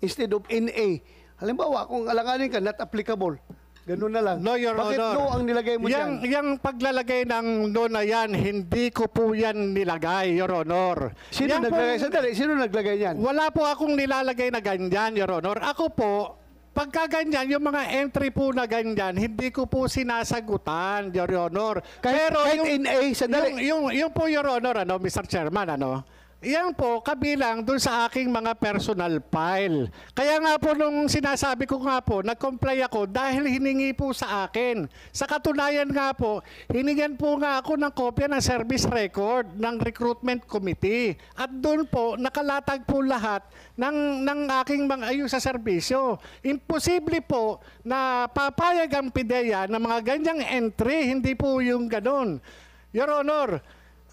instead of NA. Halimbawa, kung alanganin ka, not applicable. Ganun na lang. No, Your Bakit Honor. no ang nilagay mo dyan? Yang paglalagay ng no na yan, hindi ko po yan nilagay, Your Honor. Sino Yan naglagay? po- Sandali, sino naglagay yan? Wala po akong nilalagay na ganyan, Your Honor. Ako po, pagka ganyan, yung mga entry po na ganyan, hindi ko po sinasagutan, Your Honor. Kahit NA, sandali. Yung po, Your Honor, Mr. Chairman, yan po, kabilang dun sa aking mga personal file. Kaya nga po nung sinasabi ko nga po, nag-comply ako dahil hiningi po sa akin. Sa katunayan nga po, hiningan po nga ako ng kopya ng service record ng recruitment committee. At doon po, nakalatag po lahat ng aking mga ayos sa serbisyo. Imposible po na papayag ang PIDEA ng mga ganyang entry, hindi po yung ganun. Your Honor,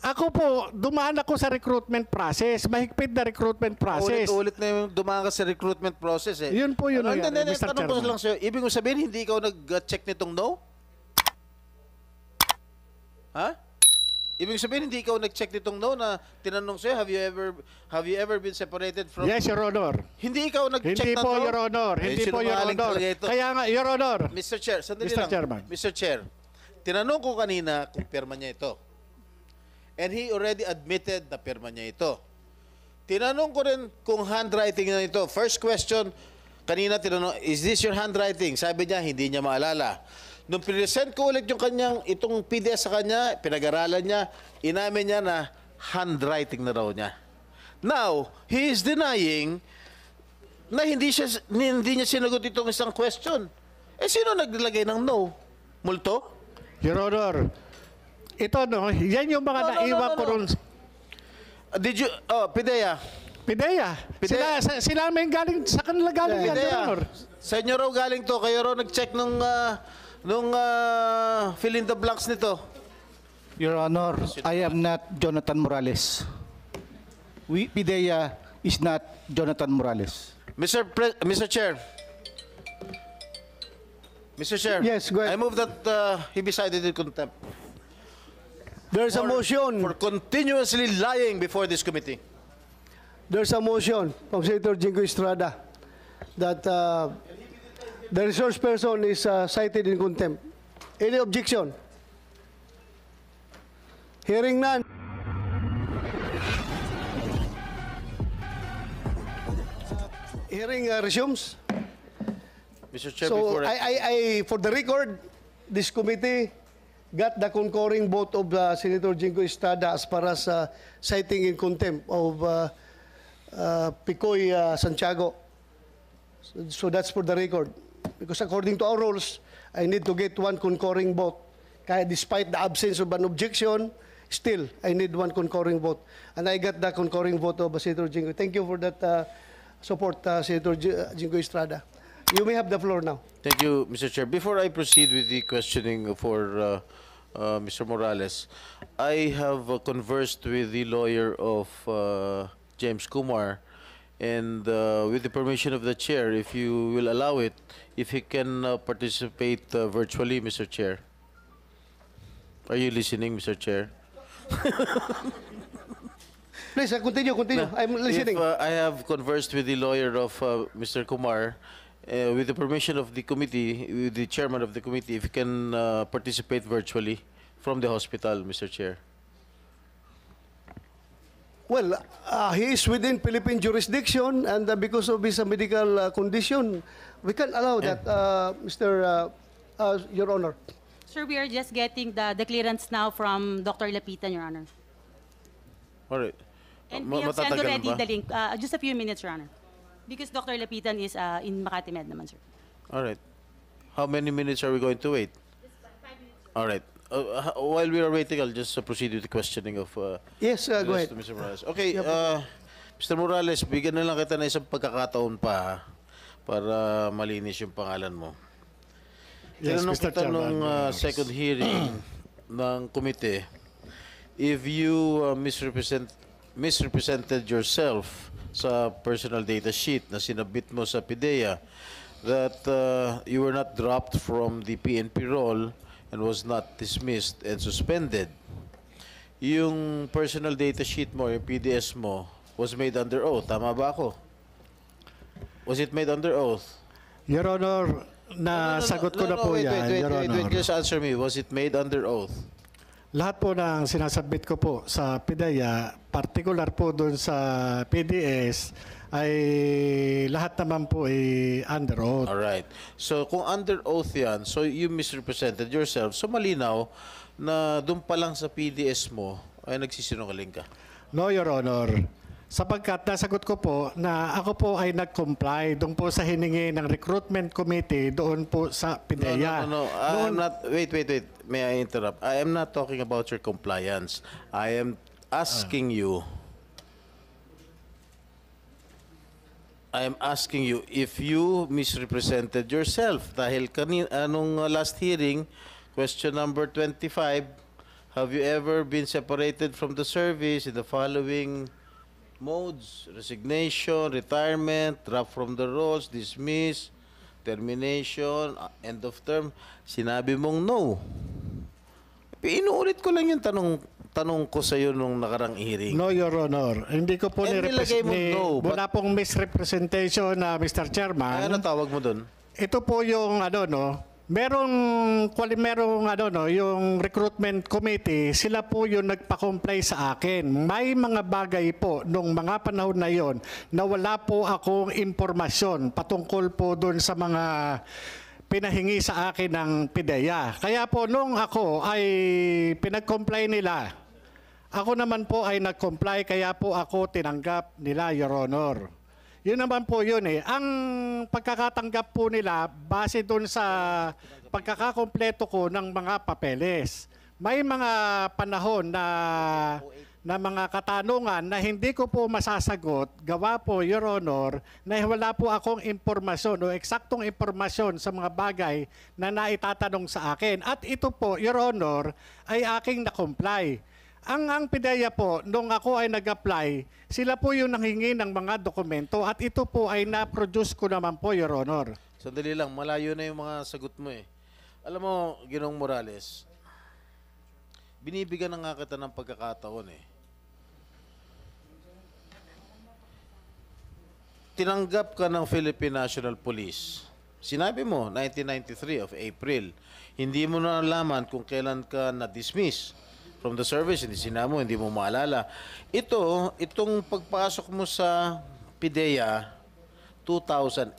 ako po, dumaan ako sa recruitment process. Mahigpit na recruitment process. Ulit-ulit na yung dumaan ka sa recruitment process eh. Yun po yun, Ano, Mr. tanong ko Chairman. lang sa'yo, ibig mo sabihin, hindi ikaw nag-check nitong no? Ha? Ibig sabihin, hindi ikaw nag-check nitong no na tinanong sa'yo, have you ever been separated from... Yes, Your Honor. Hindi ikaw nag-check Hindi ng po, no? Your Honor. Hindi po, Your sinungaling Honor. talaga ito. Kaya nga, Your Honor. Mr. Chair, sandali Mr. lang. Chairman. Mr. Chair, tinanong ko kanina kung pirma niya ito. And he already admitted na pirma niya ito. Tinanong ko rin kung handwriting na ito. First question, kanina tinanong, is this your handwriting? Sabi niya, hindi niya maalala. Nung present ko ulit yung kanyang, itong PDF sa kanya, pinag-aralan niya, inamin niya na handwriting na raw niya. Now, he is denying na hindi niya sinagot itong isang question. Eh, sino naglagay ng no? Multo? Your Honor, ito yan yung mga naiwan ko ron. Did you, PIDEA, PIDEA. PIDEA. Sila may galing, sa kanila galing yan, Your PIDEA, Honor. sa inyo raw galing to, kayo raw nag-check nung fill in the blanks nito. Your Honor, I am not Jonathan Morales. PIDEA is not Jonathan Morales. Mr. Chair. Mr. Chair. Yes, go ahead. I move that he be cited in contempt. There's a motion. For continuously lying before this committee. There's a motion from Senator Jingo Estrada that the resource person is cited in contempt. Any objection? Hearing none. Hearing resumes. Mr. Chair, So before for the record, this committee got the concurring vote of Senator Jingo Estrada as far as citing in contempt of Picoy Santiago. So that's for the record. Because according to our rules, I need to get one concurring vote. Kaya despite the absence of an objection, still, I need one concurring vote. And I got the concurring vote of Senator Jingo. Thank you for that support, Senator Jingo Estrada. You may have the floor now. Thank you, Mr. Chair. Before I proceed with the questioning for Mr. Morales, I have conversed with the lawyer of James Kumar, and with the permission of the chair, if you will allow it, if he can participate virtually, Mr. Chair. Are you listening, Mr. Chair? Please, continue. I'm listening. If I have conversed with the lawyer of Mr. Kumar, with the permission of the committee, with the chairman of the committee, if he can participate virtually from the hospital, Mr. Chair. Well, he is within Philippine jurisdiction, and because of his medical condition, we can allow that, Your Honor. Sir, we are just getting the clearance now from Dr. Lapitan, Your Honor. All right. And we have sent Matatagal already ba? the link. Just a few minutes, Your Honor. Because Dr. Lapitan is in Makati Med naman, sir. All right. How many minutes are we going to wait? All right. While we are waiting, I'll just proceed with the questioning of Yes, go ahead. Mr. Morales. Okay, Mr. Morales, bigyan na lang kita ng isang pagkakataon pa para malinis yung pangalan mo. Yes, Tinanong Mr. kita nung Chairman. second hearing ng komite, if you misrepresented yourself sa personal data sheet na sinabit mo sa PIDEA, that you were not dropped from the PNP roll and was not dismissed and suspended. Yung personal data sheet mo, yung PDS mo, was made under oath. Tama ba ako? Was it made under oath? Your Honor, nasagot ko na po yan, Your Honor. Just answer me. Was it made under oath? Lahat po ng sinasabit ko po sa PIDEA, particular po doon sa PDS, ay lahat naman po ay under oath. All right. So kung under oath yan, so you misrepresented yourself. So malinaw na doon pa lang sa PDS mo ay nagsisinungaling ka. No, Your Honor. Sapagkat nasagot ko po na ako po ay nag-comply doon po sa hiningi ng recruitment committee doon po sa PIDEA. No. I am not, wait. May I interrupt? I am not talking about your compliance. I am asking you if you misrepresented yourself. Dahil anong last hearing, question number 25, have you ever been separated from the service in the following modes: resignation, retirement, drop from the rolls, dismiss, termination, end of term? Sinabi mong no. Inuulit ko lang yung tanong ko sa iyo nung nakarang hearing. No, Your Honor. Hindi ko po nilagay mo no, wala pong misrepresentation na Mr. Chairman. Ano tawag mo doon? Ito po yung merong yung recruitment committee, sila po yung nagpa-comply sa akin. May mga bagay po nung mga panahon na yon na wala po akong impormasyon patungkol po doon sa mga pinahingi sa akin ng PIDEA. Kaya po nung ako ay pinag-comply nila, ako naman po ay nag-comply, kaya po ako tinanggap nila, Your Honor. Yun naman po yun eh. Ang pagkakatanggap po nila, base doon sa pagkakakompleto ko ng mga papeles. May mga panahon na mga katanungan na hindi ko po masasagot, gawa po, Your Honor, na wala po akong impormasyon o eksaktong impormasyon sa mga bagay na naitatanong sa akin. At ito po, Your Honor, ay aking na-comply. Ang PIDEA po, nung ako ay nag-apply, sila po yung nanghingi ng mga dokumento at ito po ay na-produce ko naman po, Your Honor. Sandali lang, malayo na yung mga sagot mo eh. Alam mo, Ginoong Morales, binibigyan na nga kita ng pagkakataon eh. Tinanggap ka ng Philippine National Police. Sinabi mo, 1993 of April. Hindi mo na nalaman kung kailan ka na-dismiss from the service. Hindi sinabi mo, hindi mo maalala. Itong pagpasok mo sa PIDEA, 2008,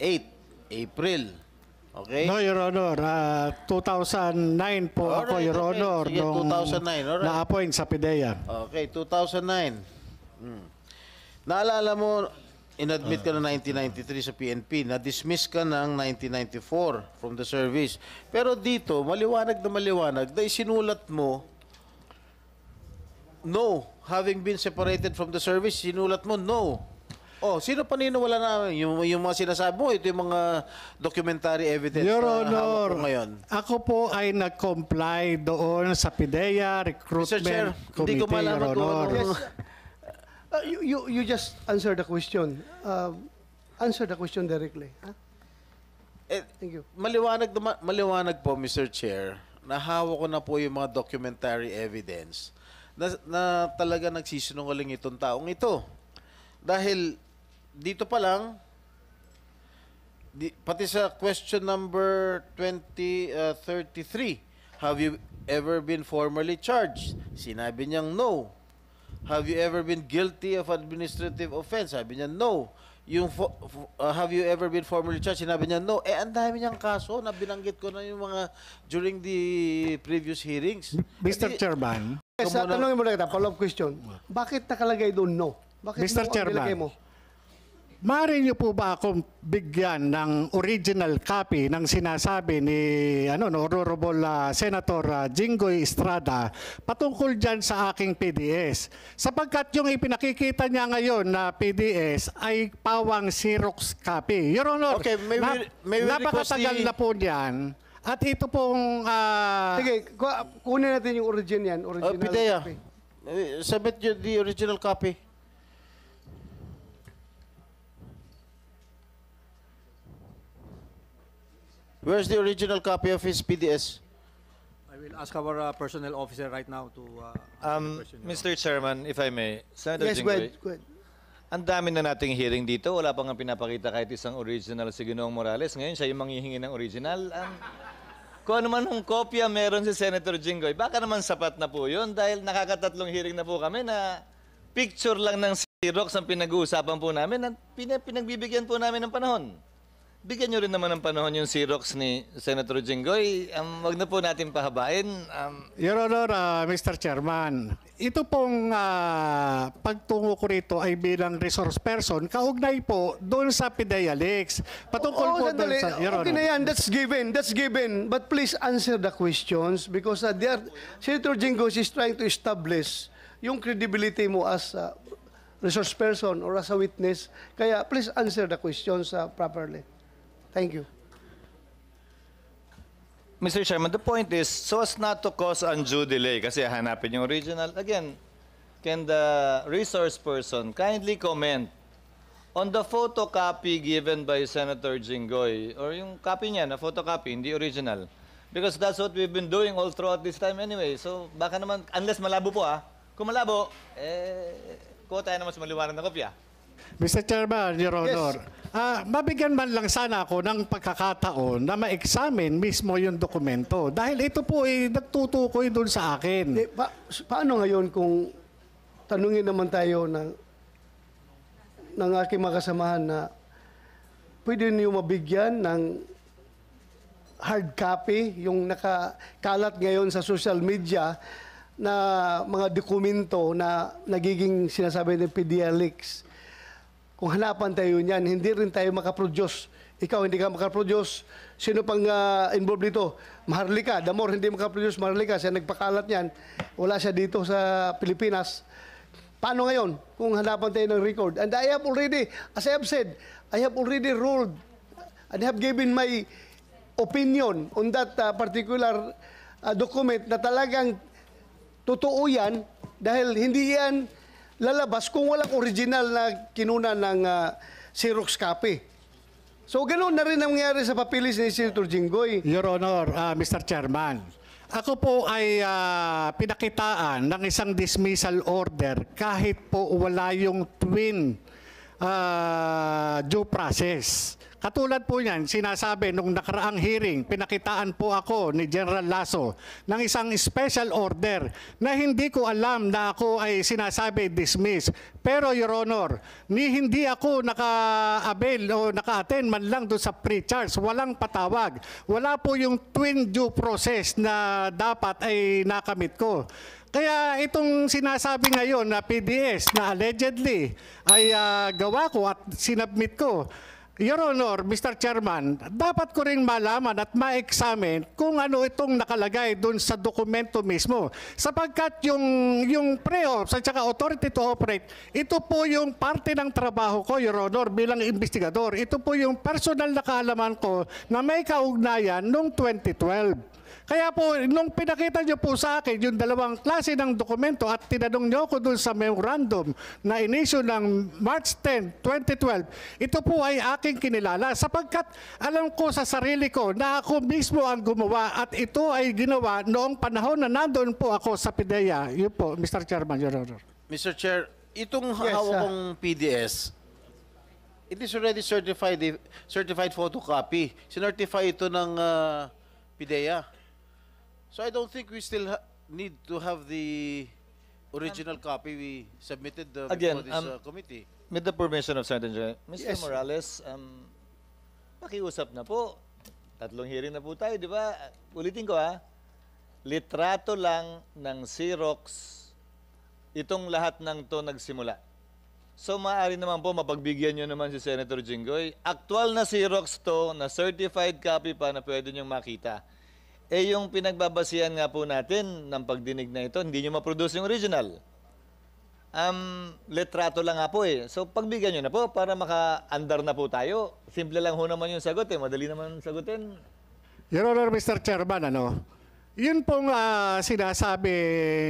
April. Okay? No, Your Honor. 2009 po ako, Your Honor, Sige, nung 2009. Alright. na-appoint sa PIDEA. Okay, 2009. Naalala mo, inadmit ka na 1993 sa PNP, na-dismiss ka ng 1994 from the service. Pero dito, maliwanag na isinulat mo, no. Having been separated from the service, sinulat mo, no. Oh, sino paniniwala na yung mga sinasabi mo? Ito yung mga documentary evidence Your na Honor, hawak mo ngayon. ako po ay nag-comply doon sa PIDEA Mr. Chair, Recruitment hindi Committee, ko malaman Your kung Honor. ano. You just answer the question. Answer the question directly. Huh? Thank you. Maliwanag po, Mr. Chair, na hawak ko na po yung mga documentary evidence na talaga nagsisinungaling itong taong ito. Dahil dito pa lang, pati sa question number 33, have you ever been formally charged? Sinabi niyang no. Have you ever been guilty of administrative offense? Sabi niya no. Yung have you ever been formally charged? Sinabi niya no. Ang dami niyang kaso na binanggit ko na yung mga during the previous hearings. Mr. Chairman, Yes, tanongin mo na kita, follow-up question. Bakit nakalagay doon no? Bakit Mr. no ang Chairman. nilagay mo? maaari niyo po ba akong bigyan ng original copy ng sinasabi ni Honorable Senator Jinggoy Estrada patungkol dyan sa aking PDS? Sapagkat yung ipinakikita niya ngayon na PDS ay pawang Xerox copy. Your Honor, Okay, may we request napakatagal the- na po niyan. At ito pong... Sige, kunin natin yung origin yan. Original Pidea, copy. submit the original copy. Where's the original copy of his PDS? I will ask our personnel officer right now to question. Mr. Chairman, if I may, Senator Yes, go Jinggoy, ahead. Go ahead. Ang dami na nating hearing dito. Wala pa nga pinapakita kahit isang original si Ginoong Morales. Ngayon, siya yung manghihingi ng original. Kung ano man ng kopya meron si Senator Jinggoy, baka naman sapat na po yun dahil nakakatatlong hearing na po kami na picture lang ng Xerox ang pinag-uusapan po namin at pinagbibigyan po namin ng panahon. Bigyan nyo rin naman ng panahon yung Xerox ni Senator Jinggoy. Wag na po natin pahabain. Your Honor, Mr. Chairman, ito pong pagtungo ko rito ay bilang resource person, kaugnay po doon sa PIDEA Leaks. Patungkol po doon sandali. sa... Your Okay Honor. na yan, that's given. But please answer the questions because Senator Jinggoy is trying to establish yung credibility mo as a resource person or as a witness. Kaya please answer the questions properly. Thank you. Mr. Chairman, the point is, so as not to cause undue delay, kasi hanapin yung original, again, can the resource person kindly comment on the photocopy given by Senator Jinggoy, or yung copy niya na photocopy, hindi original? Because that's what we've been doing all throughout this time anyway. So baka naman, unless malabo po kung malabo, kuha tayo naman sa maliwanag na kopya. Mr. Chairman, Your Honor, mabigyan man lang sana ako ng pagkakataon na ma-examine mismo yung dokumento. Dahil ito po ay nagtutukoy doon sa akin. Paano ngayon kung tanungin naman tayo ng aking mga kasamahan na pwede niyo mabigyan ng hard copy, yung nakakalat ngayon sa social media na mga dokumento na nagiging sinasabi ng PIDEA Leaks. Kung hanapan tayo niyan, hindi rin tayo makaproduce. Ikaw hindi ka makaproduce. Sino pang involved dito? Maharlika. The more hindi makaproduce, Maharlika. Siya nagpakalat niyan. Wala siya dito sa Pilipinas. Paano ngayon kung hanapan tayo ng record? And I have already, as I have said, I have already ruled and have given my opinion on that particular document na talagang totoo yan dahil hindi yan lalabas kung walang original na kinuna ng Xerox copy. So, ganoon na rin ang nangyari sa papilis ni Senator Jinggoy. Your Honor, Mr. Chairman, ako po ay pinakitaan ng isang dismissal order kahit po wala yung twin due process. Katulad po yan, sinasabi nung nakaraang hearing, pinakitaan po ako ni General Lasso ng isang special order na hindi ko alam na ako ay sinasabi dismiss. Pero Your Honor, hindi ako naka-avail o naka-attend man lang doon sa pre-charge. Walang patawag. Wala po yung twin due process na dapat ay nakamit ko. Kaya itong sinasabi ngayon na PDS na allegedly ay gawa ko at sinubmit ko, Your Honor, Mr. Chairman, dapat ko rin malaman at ma-examine kung ano itong nakalagay dun sa dokumento mismo. Sapagkat yung pre-ops at saka authority to operate, ito po yung parte ng trabaho ko, Your Honor, bilang investigador. Ito po yung personal na kaalaman ko na may kaugnayan noong 2012. Kaya po, nung pinakita nyo po sa akin yung dalawang klase ng dokumento at tinanong nyo ko dun sa memorandum na inisyu ng March 10, 2012, ito po ay aking kinilala sapagkat alam ko sa sarili ko na ako mismo ang gumawa at ito ay ginawa noong panahon na nandoon po ako sa PIDEA. Yun po, Mr. Chairman, Your Honor. Mr. Chair, itong hawak kong PDS, it is already certified photocopy. Sinertify ito ng PIDEA. So I don't think we still need to have the original copy we submitted Again, before this committee. With the permission of Senator Jinggoy, Mr. Yes. Morales, pakiusap na po. 3 hearing na po tayo, di ba? Ulitin ko litrato lang ng Xerox itong lahat ng to nagsimula. So maaari naman po mapagbigyan nyo naman si Senator Jinggoy. Actual na Xerox to, na certified copy pa na pwede nyong makita. Yung pinagbabasihan nga po natin ng pagdinig na ito, hindi nyo ma-produce yung original. Litrato lang nga po So pagbigyan nyo na po para maka-andar na po tayo. Simple lang ho naman yung sagot Madali naman sagutin. Your Honor, Mr. Chairman, yun pong sinasabi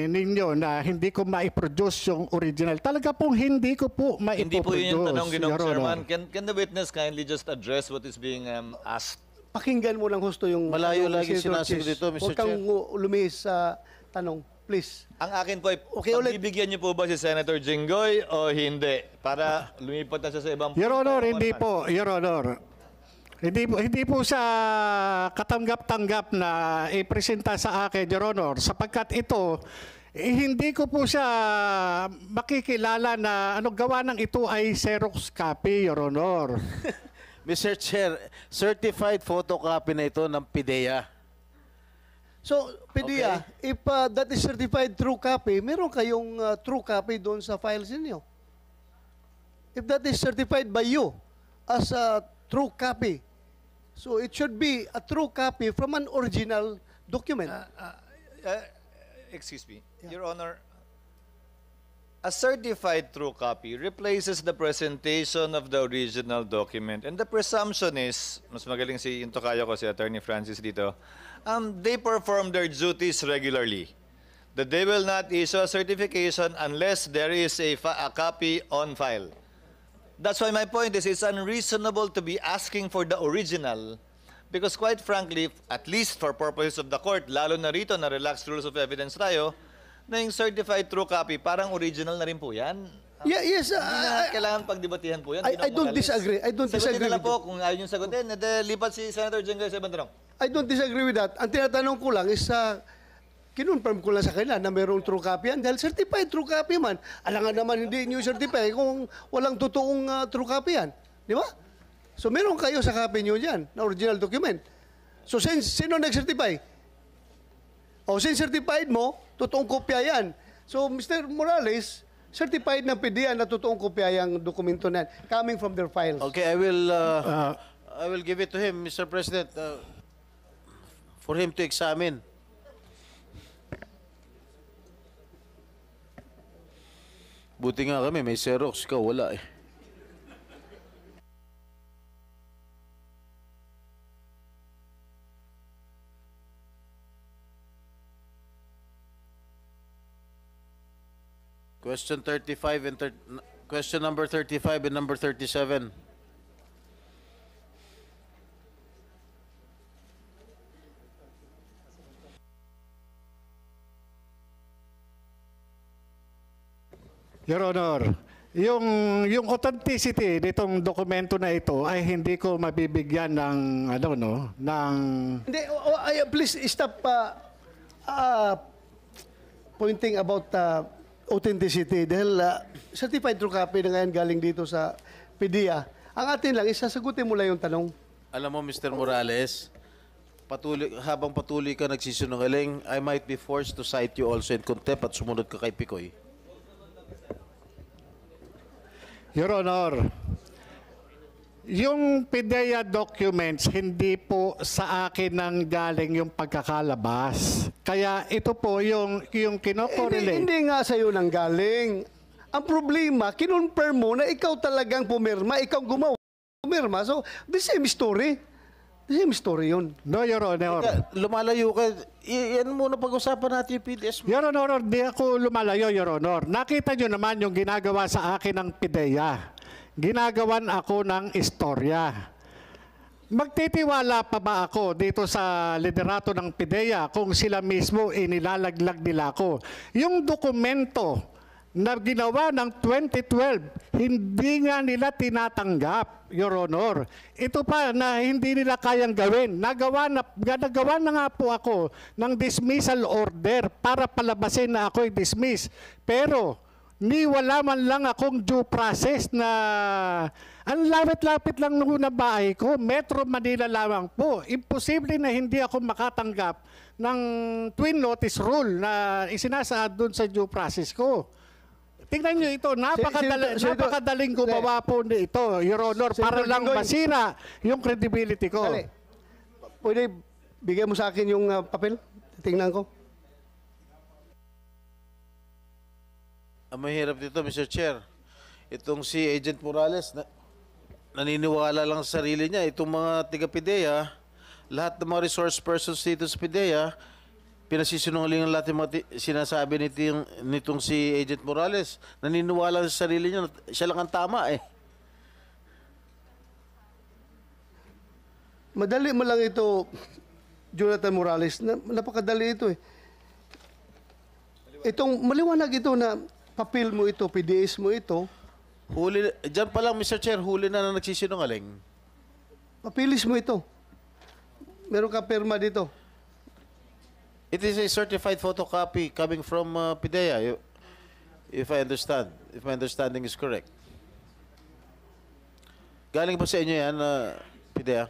ninyo na hindi ko ma-produce yung original. Talaga pong hindi ko po ma-produce. Hindi po yun yung tanong, Ginoong Your Honor. Chairman. Can the witness kindly just address what is being asked? Pakinggan mo lang husto yung... Malayo yung lagi Senator sinasagot Chis. dito, Mr. Huwag kang lumihis sa tanong. Please. Ang akin po ay, Okay, ulit. pagbibigyan niyo po ba si Senator Jinggoy o hindi? Para lumipat na siya sa ibang... Your Honor, punto? hindi po. Your Honor. Hindi po siya katanggap-tanggap na ipresenta sa akin, Your Honor, sapagkat ito, hindi ko po siya makikilala na gawa ng ito ay Xerox copy, Your Honor. Mr. Chair, certified photocopy na ito ng PIDEA. So, PDEA, if that is certified true copy, meron kayong true copy doon sa files ninyo. If that is certified by you as a true copy, so it should be a true copy from an original document. Excuse me. Your Honor, a certified true copy replaces the presentation of the original document. And the presumption is, mas magaling yung tokayo ko, si Attorney Francis dito, they perform their duties regularly. That they will not issue a certification unless there is a copy on file. That's why my point is it's unreasonable to be asking for the original because quite frankly, at least for purposes of the court, lalo na rito na relaxed rules of evidence tayo, na yung certified true copy, parang original na rin po yan. Yes, Hindi na kailangan pagdebatihan po yan. I don't disagree. I don't Sagutin disagree na lang with po kung ayaw nyo sagutin. Lipat si Senator Jinggoy sa ibang tanong. I don't disagree with that. Ang tinatanong ko lang is, kinonfirm ko lang sa kanila na mayroong true copy yan. Dahil certified true copy man. Alangan naman hindi nyo certify kung walang totoong true copy yan. Di ba? So meron kayo sa copy nyo dyan, na original document. So sino nag-certify? O since certified mo, totoong kopya yan. So Mr. Morales, certified ng PDEA na totoong kopya yung dokumento na yan, coming from their files. Okay, I will give it to him, Mr. President, for him to examine. Buti nga kami, may Xerox ka, wala eh. Question 35 and question number 35 and number 37. Your Honor, yung authenticity nitong dokumento na ito ay hindi ko mabibigyan ng Hindi, please stop pointing about authenticity dahil certified true copy na ngayon galing dito sa PDEA. Ang atin lang, isasagutin mo lang yung tanong. Alam mo, Mr. Morales, habang patuloy ka nagsisinungaling, I might be forced to cite you also in contempt at sumunod ka kay Picoy. Your Honor, yung PDEA documents, hindi po sa akin nang galing yung pagkakalabas. Kaya ito po yung kinokorelate. Hindi nga sa'yo nang galing. Ang problema, kinonfirm mo na ikaw talagang pumirma, ikaw gumawa pumirma. So, the same story. The same story yun. No, Your Honor. Lumalayo ka. Yan muna pag-usapan natin yung PDS. Your Honor, di ako lumalayo, Your Honor. Nakita nyo naman yung ginagawa sa akin ng PDEA. Ginagawan ako ng istorya. Magtitiwala pa ba ako dito sa liderato ng PDEA kung sila mismo inilalaglag nila ako? Yung dokumento na ginawa ng 2012, hindi nga nila tinatanggap, Your Honor. Ito pa na hindi nila kayang gawin. Nagawa na nga po ako ng dismissal order para palabasin na ako'y dismiss. Pero wala man lang akong due process na ang lapit-lapit lang nung na bahay ko, Metro Manila lamang po. Imposible na hindi ako makatanggap ng twin notice rule na isinasaad doon sa due process ko. Tingnan nyo ito, napakadaling gumawa po ito, Your Honor, para lang masira yung credibility ko. Dali. Pwede bigay mo sa akin yung papel? Tingnan ko. Ang mahirap dito, Mr. Chair, itong si Agent Morales, naniniwala lang sa sarili niya. Itong mga taga-PDEA, lahat ng mga resource persons dito sa PDEA, pinasisinungalingan lahat yung mga sinasabi nitong si Agent Morales. Naniniwala sa sarili niya, siya lang ang tama eh. Madali mo lang ito, Jonathan Morales. Napakadali ito eh. itong maliwanag ito na papel mo ito, PDS mo ito, Huli, dyan pa lang, Mr. Chair, huli na nagsisinungaling. papilis mo ito. Meron ka perma dito. It is a certified photocopy coming from PIDEA, if I understand, if my understanding is correct. Galing ba sa inyo yan, PIDEA?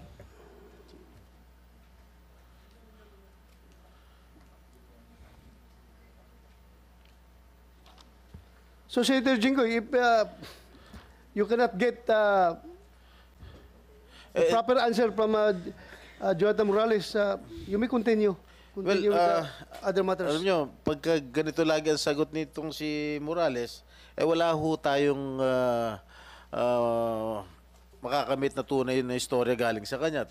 So, Senator Jinggoy, if you cannot get a proper answer from Jonathan Morales, you may continue. Continue with the other matters. Alam nyo, pagka ganito lagi ang sagot nitong si Morales, wala ho tayong makakamit na tunay na istorya galing sa kanya.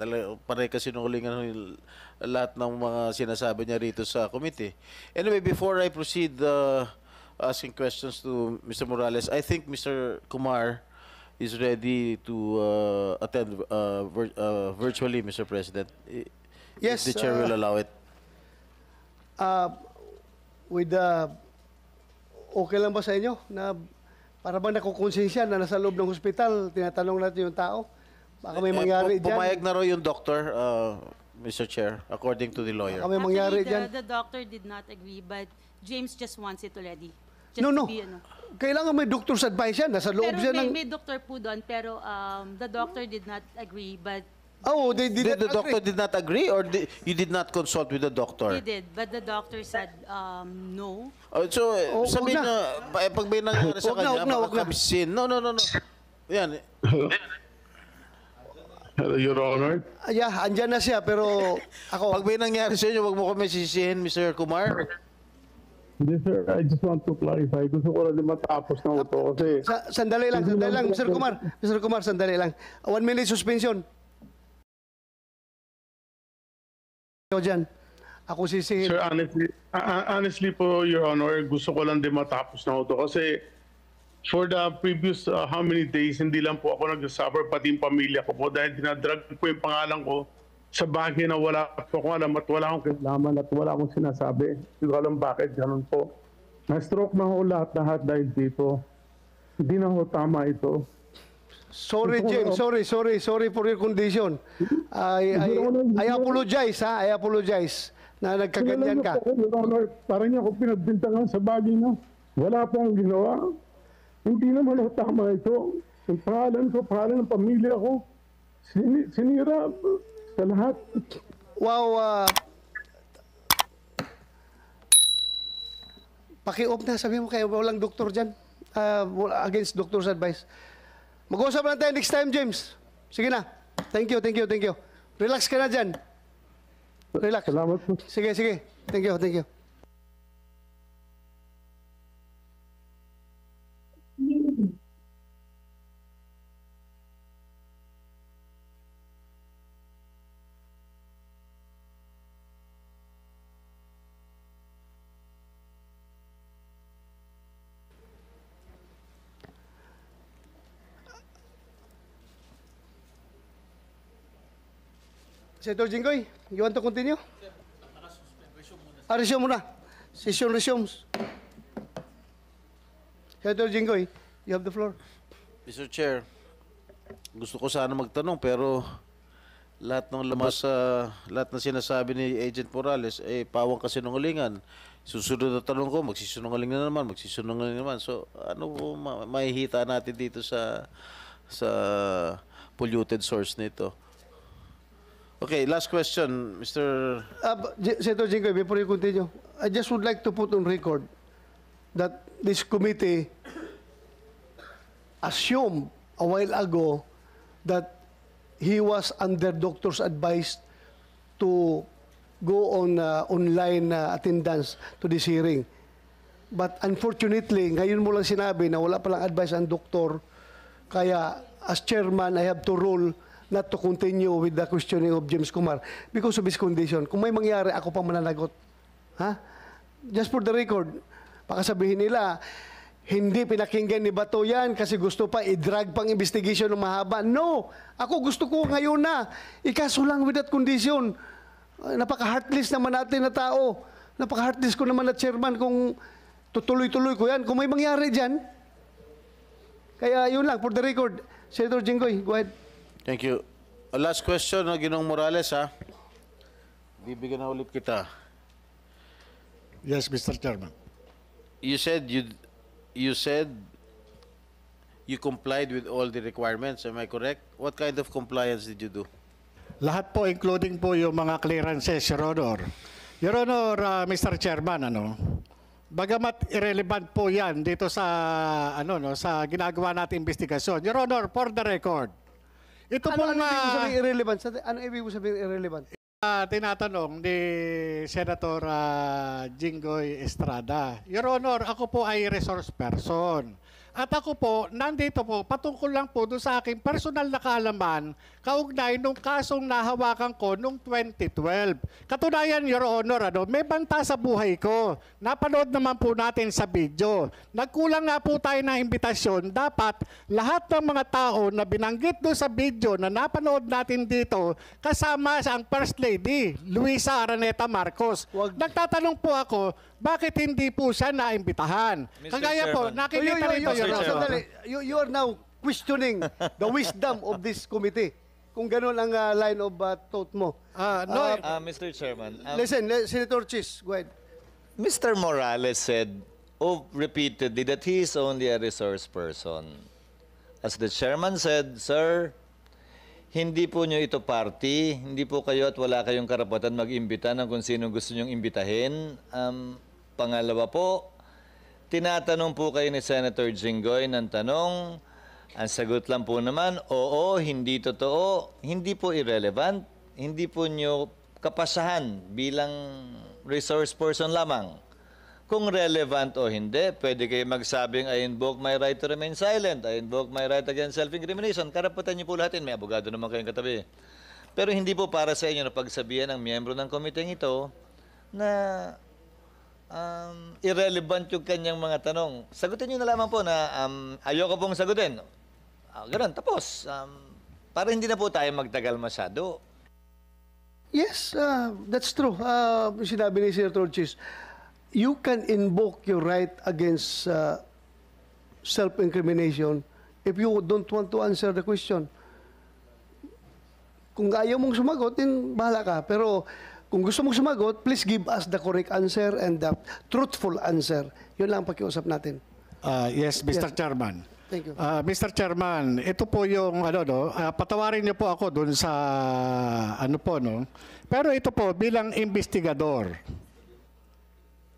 Panay kasi nungalingan lahat ng mga sinasabi niya rito sa committee. Anyway, before I proceed asking questions to Mr. Morales, I think Mr. Kumar is ready to attend virtually, Mr. President. Yes, If the chair will allow it. With okay lang ba sa inyo na para bang nakukonsensya na nasa loob ng hospital, tinatanong natin yung tao? Baka may mangyari dyan. Pumayag na raw yung doctor, Mr. Chair, according to the lawyer. Baka may mangyari dyan. The doctor did not agree, but James just wants it already. Just No, no. to be, ano. Kailangan may doctor's advice yan. Nasa loob Pero siya ng... may doktor po doon, pero the doctor did not agree, but Oh, they did Did the not doctor agree. did not agree, or you did not consult with the doctor? he did. But the doctor said no. So, Oh, sabihin wag na, pag may nangyari sa Wag na, kanya, wag na, wag na. makakabisin. No. Yan. Hello, Your Honor. Yeah, andyan na siya, pero ako... Pag may nangyari sa inyo, wag mo kami sisihin, Mr. Kumar. Yes, sir. I just want to clarify. Gusto ko lang din matapos na ito kasi... Sandali lang, Mr. Kumar. Mr. Kumar, sandali lang. 1 minute suspension. Ako dyan. Ako sisihin. Sir, honestly po, Your Honor, gusto ko lang din matapos na ito kasi for the previous how many days, hindi lang po ako nag-suffer, pati yung pamilya ko po dahil dinadrag po yung pangalan ko sa bagay na wala po akong alam at wala akong kailaman at wala akong sinasabi. Hindi ko alam bakit ganun po. Na-stroke na ho lahat dahil dito. Hindi na ho tama ito. Sorry, James. Sorry for your condition. I apologize, ha? I apologize na nagkaganyan ka. Your Honor, parang niya ako pinagbintangan sa bagay na wala po ang ginawa. Hindi naman ho tama ito. Yung pangalan ko, pangalan ng pamilya ko, sinira sa lahat. Wow, paki-off na, sabi mo kayo, walang doktor dyan. Against doctor's advice. Mag-uusap na tayo next time, James. Sige na. Thank you. Relax ka na dyan. Relax. Salamat po. Sige. Thank you. Senator Jinggoy, you want to continue? Resume muna. Session resumes. Senator Jinggoy, you have the floor. Mr. Chair, gusto ko sana magtanong pero lahat ng lamas lahat ng sinasabi ni Agent Morales pawang kasinungalingan. Susunod na tanong ko, magsisinungaling na naman. So, ano po mahihita natin dito sa polluted source nito? Okay, last question, Mr. Senator Jinggoy, before you continue, I just would like to put on record that this committee assumed a while ago that he was under doctor's advice to go on online attendance to this hearing. But unfortunately, ngayon mo lang sinabi na wala palang advice ang doktor, kaya as chairman, I have to rule not to continue with the questioning of James Kumar because of his condition. Kung may mangyari, ako pang mananagot. Ha? Just for the record, baka sabihin nila, hindi pinakinggan ni Bato yan kasi gusto pa i-drag pang investigation ng mahaba. No! Ako gusto ko ngayon na. Ikaso lang with that condition. Napaka-heartless naman natin na tao. Napaka-heartless ko naman na chairman kung tutuloy-tuloy ko yan. Kung may mangyari dyan, kaya yun lang, for the record. Senator Jinggoy, go ahead. Thank you. Last question, Ginong Morales, ha? Bibigyan na ulit kita. Yes, Mr. Chairman. You said you complied with all the requirements. Am I correct? What kind of compliance did you do? Lahat po, including po yung mga clearances, Your Honor. Your Honor, Mr. Chairman, bagamat irrelevant po yan dito sa, sa ginagawa natin investigasyon. Your Honor, for the record, ito Ano pong ibig mo sabihin irrelevant? Ano ibig mo sabihin irrelevant? tinatanong ni Senator Jinggoy Estrada. Your Honor, ako po ay resource person. At ako po, nandito po, patungkol lang po doon sa aking personal na kaalaman, kaugnay nung kasong nahawakan ko noong 2012. Katunayan, Your Honor, may banta sa buhay ko. Napanood naman po natin sa video. Nagkulang nga po tayo ng imbitasyon. Dapat lahat ng mga tao na binanggit doon sa video na napanood natin dito, kasama ang First Lady, Luisa Araneta Marcos. Nagtatanong po ako, bakit hindi po siya naimbitahan? Mr. Kagaya po, Chairman. nakikita rito, Your Honor. Sandali. You are now questioning the wisdom of this committee. Kung gano'n ang line of thought mo. Mr. Chairman, Listen, Senator Chis, go ahead. Mr. Morales said repeatedly that he is only a resource person. As the chairman said, sir, hindi po nyo ito party, hindi po kayo at wala kayong karapatan mag-imbita ng kung sino gusto nyong imbitahin. Pangalawa po, tinatanong po kayo ni Senator Jinggoy ng tanong, ang sagot lang po naman, oo, hindi totoo, hindi po irrelevant, hindi po nyo kapasahan bilang resource person lamang. Kung relevant o hindi, pwede kayo magsabing, I invoke my right to remain silent, I invoke my right against self-incrimination. Karapatan niyo po lahat yun, may abogado naman kayong katabi. Pero hindi po para sa inyo na pagsabihan ng miyembro ng komiteng ito na irrelevant yung kanyang mga tanong. Sagutin niyo na lamang po na ayoko pong sagutin. Ganun, tapos. Para hindi na po tayo magtagal masyado. Yes, that's true. Sinabi ni Senator Chis, you can invoke your right against self-incrimination if you don't want to answer the question. Kung ayaw mong sumagot, then bahala ka. Pero kung gusto mong sumagot, please give us the correct answer and the truthful answer. Yun lang ang pakiusap natin. Yes, Mr. Yes. Chairman. Thank you. Mr. Chairman, ito po yung patawarin niyo po ako doon sa Pero ito po bilang investigador.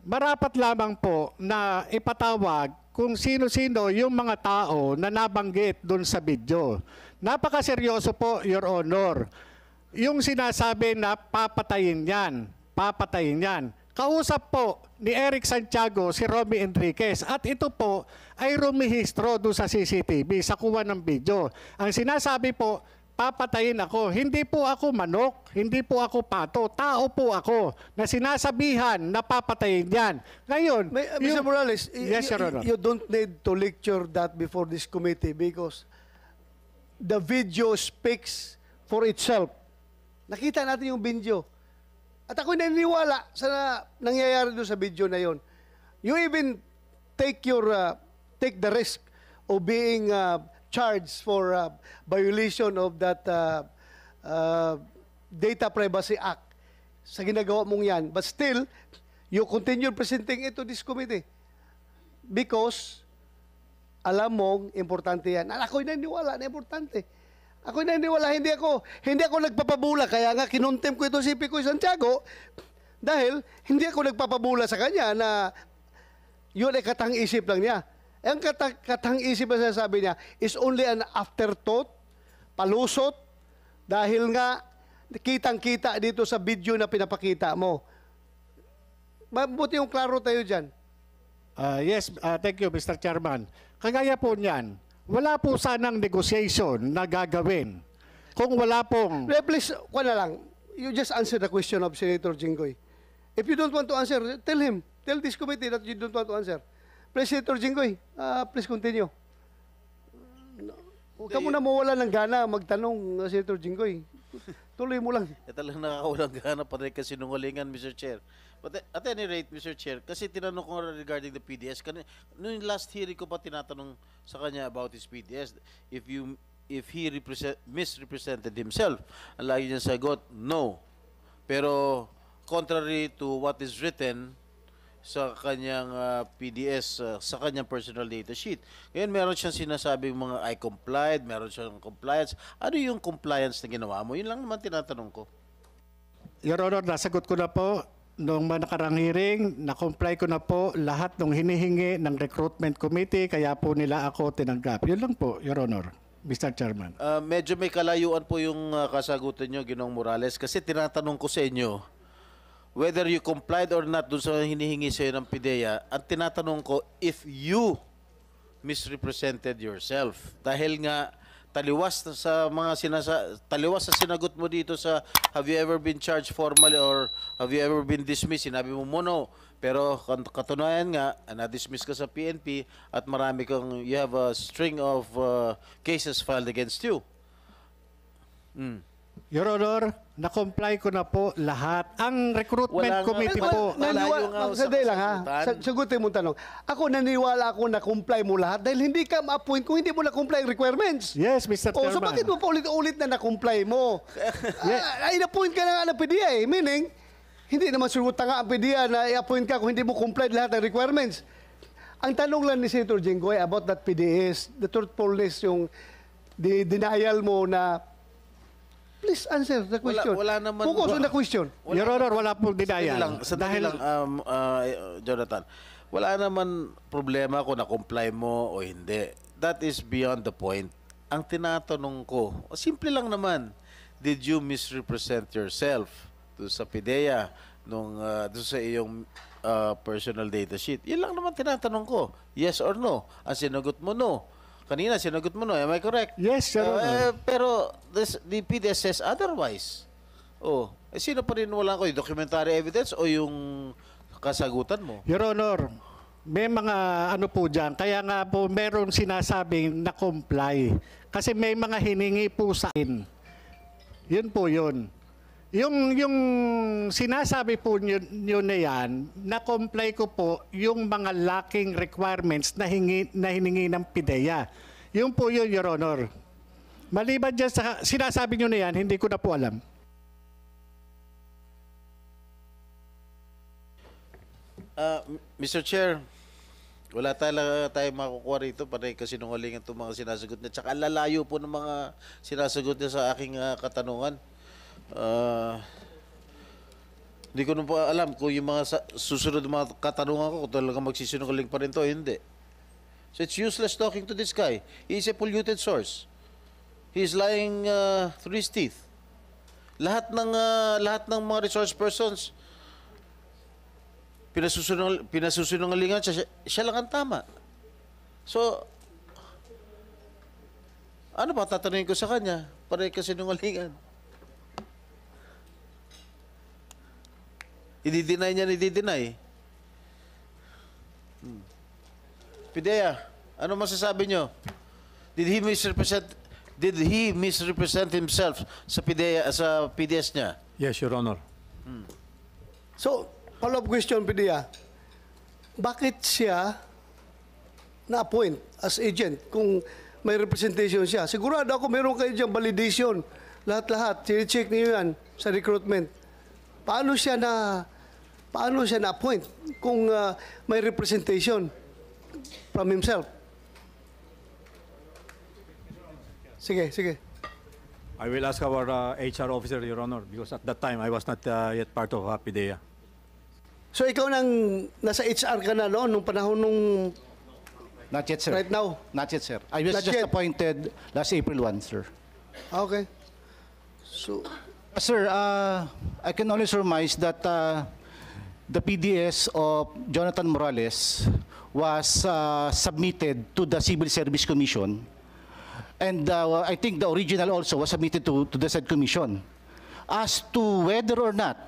Marapat lamang po na ipatawag kung sino-sino yung mga tao na nabanggit doon sa video. Napakaseryoso po, Your Honor. Yung sinasabi na papatayin yan. Kausap po ni Eric Santiago si Romy Enriquez at ito po ay rumihistro doon sa CCTV sa kuha ng video. Ang sinasabi po, papatayin ako. Hindi po ako manok, hindi po ako pato, tao po ako na sinasabihan na papatayin yan. Ngayon, Mr. Morales, Yes, Your Honor. you don't need to lecture that before this committee because the video speaks for itself. Nakita natin yung video. At ako'y naniniwala sa nangyayari doon sa video na yon. You even take the risk of being charged for violation of that Data Privacy Act sa ginagawa mong yan. But still, you continue presenting it to this committee because alam mong importante yan. Ako'y naniniwala na importante. Ako'y naniniwala, hindi ako nagpapabula. Kaya nga kinuntem ko ito si Picoy Santiago dahil hindi ako nagpapabula sa kanya na yun ay katang-isip lang niya. Ang katang-isip na sinasabi niya is only an afterthought, palusot, dahil nga kitang-kita dito sa video na pinapakita mo. Mabuti yung klaro tayo dyan. Yes, thank you, Mr. Chairman. Kagaya po niyan, wala po sanang negotiation na gagawin. Kung wala pong... Please, na lang. You just answer the question of Senator Jinggoy. If you don't want to answer, tell him. Tell this committee that you don't want to answer. Please, Senator Jinggoy, please continue. Huwag ka muna mawala ng gana magtanong, Senator Jinggoy. Tuloy mo lang. Talagang nakakawalang gana pa rin kasinungalingan, Mr. Chair. But at any rate, Mr. Chair, kasi tinanong ko regarding the PDS, noong last hearing ko pa tinatanong sa kanya about his PDS, if he misrepresented himself. Ang lagi niya sagot, no. Pero contrary to what is written sa kanyang PDS, sa kanyang personal data sheet. Ngayon, meron siyang sinasabing mga I complied, meron siyang compliance. Ano yung compliance na ginawa mo? Yun lang naman tinatanong ko. Your Honor, nasagot ko na po noong nakarang hearing, na-comply ko na po lahat ng hinihingi ng recruitment committee, kaya po nila ako tinanggap. Yun lang po, Your Honor, Mr. Chairman. Medyo may kalayuan po yung kasagutan nyo, Ginoong Morales, kasi tinatanong ko sa inyo, whether you complied or not dun sa hinihingi sa'yo ng PIDEA, ang tinatanong ko, if you misrepresented yourself. Dahil nga, taliwas na sa mga taliwas sa sinagot mo dito sa have you ever been charged formally or have you ever been dismissed? Sinabi mo no. Pero katunayan nga, na-dismiss ka sa PNP at you have a string of cases filed against you. Your Honor, na-comply ko na po lahat. Ang recruitment committee po. Malayo nga sa Sandali lang ha. kasagutan. Sagutin mo tanong. Ako naniniwala ako na comply mo lahat dahil hindi ka ma-appoint kung hindi mo na-comply ang requirements. Yes, Mr. Oh, so Chairman. bakit mo pa ulit-ulit na na-comply mo? Ay, na-appoint ka na nga ng PDEA eh. Meaning, hindi naman suruta nga ang PDEA na i-appoint ka kung hindi mo comply lahat ng requirements. Ang tanong lang ni Senator Jinggoy about that PDEA is the truthfulness, yung denial mo na please answer the question. Wala naman. Focus on the question. Your Honor, wala pong denial. Sandali lang, Jonathan. Wala naman problema kung na-comply mo o hindi. That is beyond the point. Ang tinatanong ko, simple lang naman, did you misrepresent yourself to sa PIDEA nung doon sa iyong personal data sheet? Yun lang naman tinatanong ko. Yes or no? Ang sinagot mo, no. Kanina, sinagot mo, no? Am I correct? Yes, Your Honor. Pero the PDS says otherwise. Oh, sino pa rin wala ko? Yung documentary evidence o yung kasagutan mo? Your Honor, may mga ano po dyan. Kaya nga po meron sinasabing na-comply. Kasi may mga hiningi po sa akin. Yun po yun. Yung sinasabi po nyo na yan, na-comply ko po yung mga lacking requirements na hiningi ng PIDEA. Yun po yun, Your Honor. Maliban dyan sa sinasabi nyo na yan, hindi ko na po alam. Mr. Chair, wala tayo makukuha rito para kasinungalingan itong mga sinasagot niya. Tsaka lalayo po ng mga sinasagot niya sa aking katanungan. Hindi ko na po alam kung yung mga susunod na mga katanungan ko kung talagang magsisinungaling pa rin to, hindi. So it's useless talking to this guy. He is a polluted source. He is lying through his teeth. Lahat ng mga resource persons pinasusunungalingan siya lang ang tama. So ano ba tatanungin ko sa kanya para kasinungalingan? I-deny niya, i-deny. PIDEA, ano masasabi niyo? Did he misrepresent himself sa PIDEA, sa PDS niya? Yes, Your Honor. So, follow-up question, PIDEA. Bakit siya na-appoint as agent kung may representation siya? Sigurado ako meron kayo diyang validation. Lahat-lahat. Check niyo yan sa recruitment. Paano siya na-appoint kung may representation from himself? Sige. I will ask our HR officer, Your Honor, because at that time I was not yet part of PIDEA. So ikaw nasa HR ka na no nung panahon nung Not yet, sir. right now? Not yet, sir. I was Not just yet. appointed last April 1, sir. Okay. So, Sir, I can only surmise that the PDS of Jonathan Morales was submitted to the Civil Service Commission, and I think the original also was submitted to the said commission. As to whether or not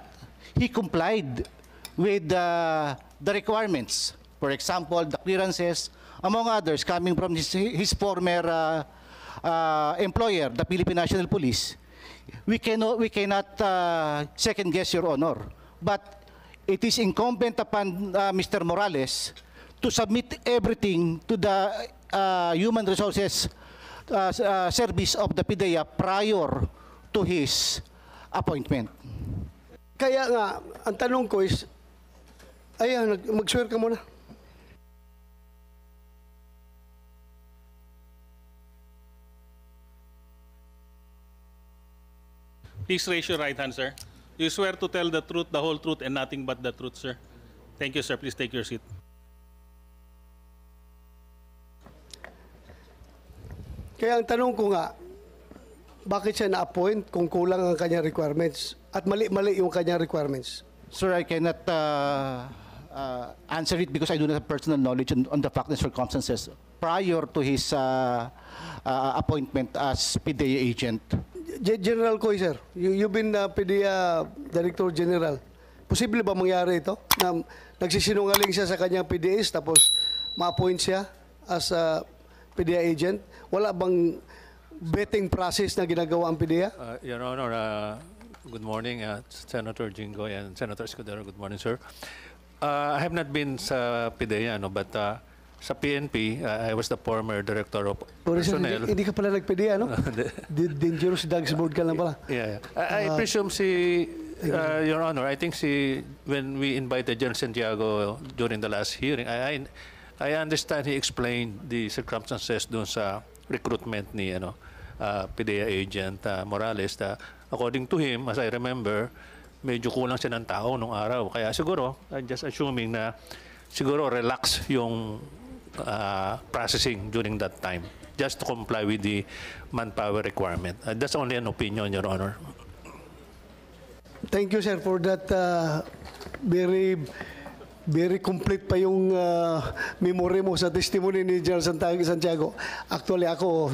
he complied with the requirements, for example, the clearances, among others, coming from his former employer, the Philippine National Police, we cannot second guess, Your Honor. But it is incumbent upon Mr. Morales to submit everything to the Human Resources Service of the PIDEA prior to his appointment. Kaya nga, ang tanong ko is, ayan, mag-swear ka muna. Please raise your right hand, sir. Do you swear to tell the truth, the whole truth, and nothing but the truth, sir? Thank you, sir. Please take your seat. Kaya ang tanong ko nga, bakit siya na-appoint kung kulang ang kanyang requirements at mali-mali yung kanyang requirements? Sir, I cannot answer it because I do not have personal knowledge on the facts and circumstances prior to his appointment as PIDEA agent. General Coy, sir, you've been PIDEA Director General. Posible ba mangyari ito? Na nagsisinungaling siya sa kanyang PDAs tapos ma-appoint siya as PIDEA agent? Wala bang vetting process na ginagawa ang PIDEA? Your Honor, good morning, Senator Jinggoy and Senator Escudero. Good morning, sir. I have not been sa PIDEA, no, but sa PNP, I was the former director of personnel. Hindi ka pala nag-PIDEA, no? Dangerous dogs board ka lang pala. Yeah. I presume Your Honor, I think when we invited General Santiago during the last hearing, I understand he explained the circumstances doon sa recruitment ni PIDEA agent Morales. According to him, as I remember, medyo kulang siya ng tao nung araw. Kaya siguro, I'm just assuming na siguro relax yung processing during that time just to comply with the manpower requirement. That's only an opinion, Your Honor. Thank you, sir, for that very complete pa yung memory mo sa testimony ni General Santiago. Actually, ako,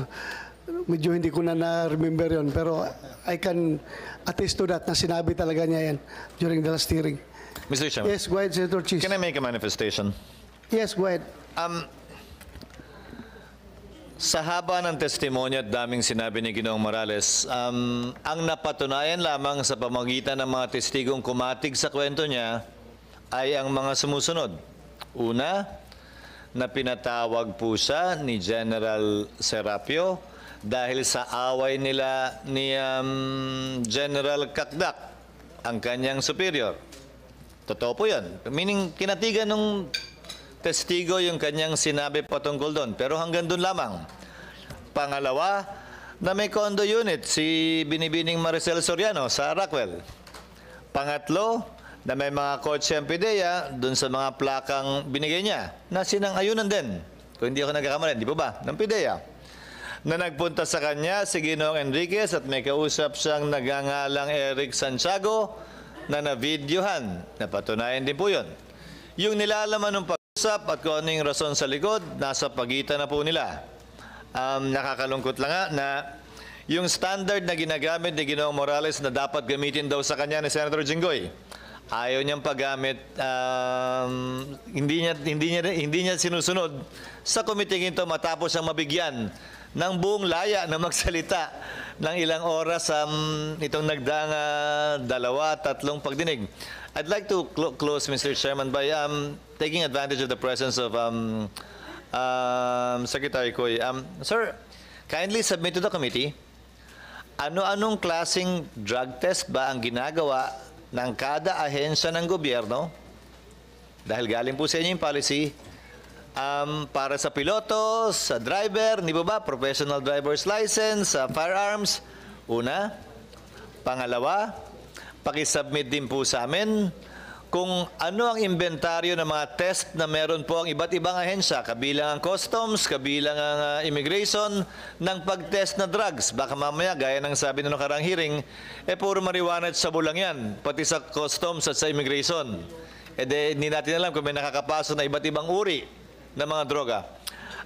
medyo hindi ko na-remember yon, pero I can attest to that na sinabi talaga niya yan during the last hearing. Mr. Chairman, Yes, go ahead, Senator Chis. can I make a manifestation? Yes, go ahead. Sa haba ng testimonya at daming sinabi ni Ginoong Morales, ang napatunayan lamang sa pamagitan ng mga testigong kumatig sa kwento niya ay ang mga sumusunod. Una, na pinatawag po siya ni General Serapio dahil sa away nila ni General Kakdak, ang kanyang superior. Totoo po yan. Meaning, kinatigan ng testigo yung kanyang sinabi patungkol doon. Pero hanggang doon lamang. Pangalawa, na may condo unit si Binibining Maricel Soriano sa Rockwell. Pangatlo, na may mga kotse ang PIDEA doon sa mga plakang binigay niya na sinang-ayunan din. Kung hindi ako nagkakamali, di ba ba? Ng PIDEA. Na nagpunta sa kanya si Ginoong Enriquez at may kausap siyang nagangalang Eric Santiago na na-videohan. Napatunayan din po yun. Yung nilalaman ng pag-usap at kung ano yung rason sa likod, nasa pagitan na po nila. Nakakalungkot lang nga na yung standard na ginagamit ni Ginoong Morales na dapat gamitin daw sa kanya ni Senator Jinggoy, ayaw niyang paggamit, hindi niya sinusunod sa committee ito matapos siyang mabigyan ng buong laya na magsalita ng ilang oras itong nagdaang 2-3 pagdinig. I'd like to close, Mr. Chairman, by taking advantage of the presence of Secretary Coy. Sir, kindly submit to the committee, ano-anong klaseng drug test ba ang ginagawa ng kada ahensya ng gobyerno, dahil galing po sa inyo yung policy, para sa piloto, sa driver, di ba ba, professional driver's license, sa firearms, una. Pangalawa, pakisubmit din po sa amin kung ano ang inventaryo ng mga test na meron po ang iba't ibang ahensya, kabilang ang customs, kabilang ang immigration, ng pag-test na drugs. Baka mamaya, gaya ng sabi nung nakarang hearing, puro marijuana at sabu lang yan, pati sa customs at sa immigration. Hindi natin alam kung may nakakapasok na iba't ibang uri ng mga droga.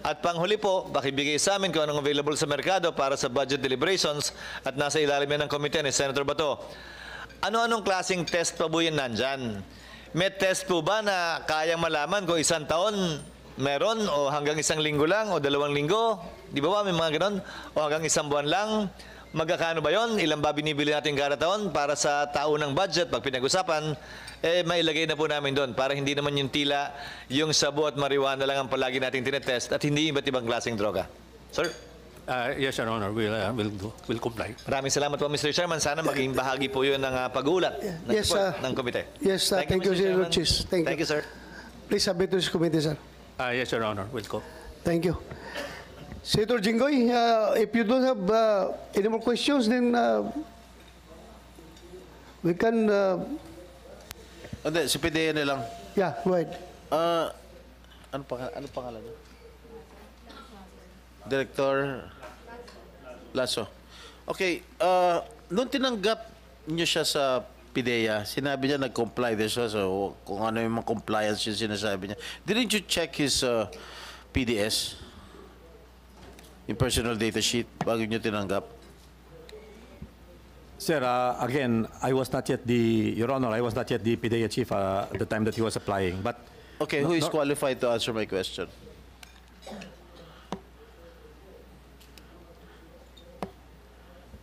At panghuli po, pakibigay sa amin kung anong available sa merkado para sa budget deliberations at nasa ilalim yan ng komite ni Senator Bato. Ano-anong klaseng test pa po yan nandyan? May test po ba na kayang malaman kung 1 taon meron o hanggang 1 linggo lang o 2 linggo? Di ba ba may mga ganon? O hanggang 1 buwan lang? magkakano ba yon? Ilan ba binibili natin kada taon para sa taunang budget? Pag pinag-usapan, mailagay na po namin doon para hindi naman yung tila, yung sabo at marijuana lang ang palagi nating tinetest at hindi iba't ibang klaseng droga. Sir? Yes, Your Honor, we'll comply. Maraming salamat po, Mr. Chairman. Sana maging bahagi po yun ng pag-uulat ng, Yes, report ng komite. yes, thank you, Mr. Senator Chairman. Chis. Thank you. Thank you, sir. Please submit to this committee, sir. Yes, Your Honor, we'll go. Thank you. Senator Jinggoy, if you don't have any more questions, then we can, Hindi, si PDEA na lang. yeah, go ahead. Ano pangalan niya? Director Lasso. Okay, nung tinanggap niyo siya sa PIDEA, sinabi niya nag-comply din siya. So, kung ano yung mga compliance yung sinasabi niya. Didn't you check his PDS? Yung personal data sheet bago niyo tinanggap? Sir, again, I was not yet Your Honor, I was not yet the PDEA chief at the time that he was applying. But Okay, who is qualified to answer my question?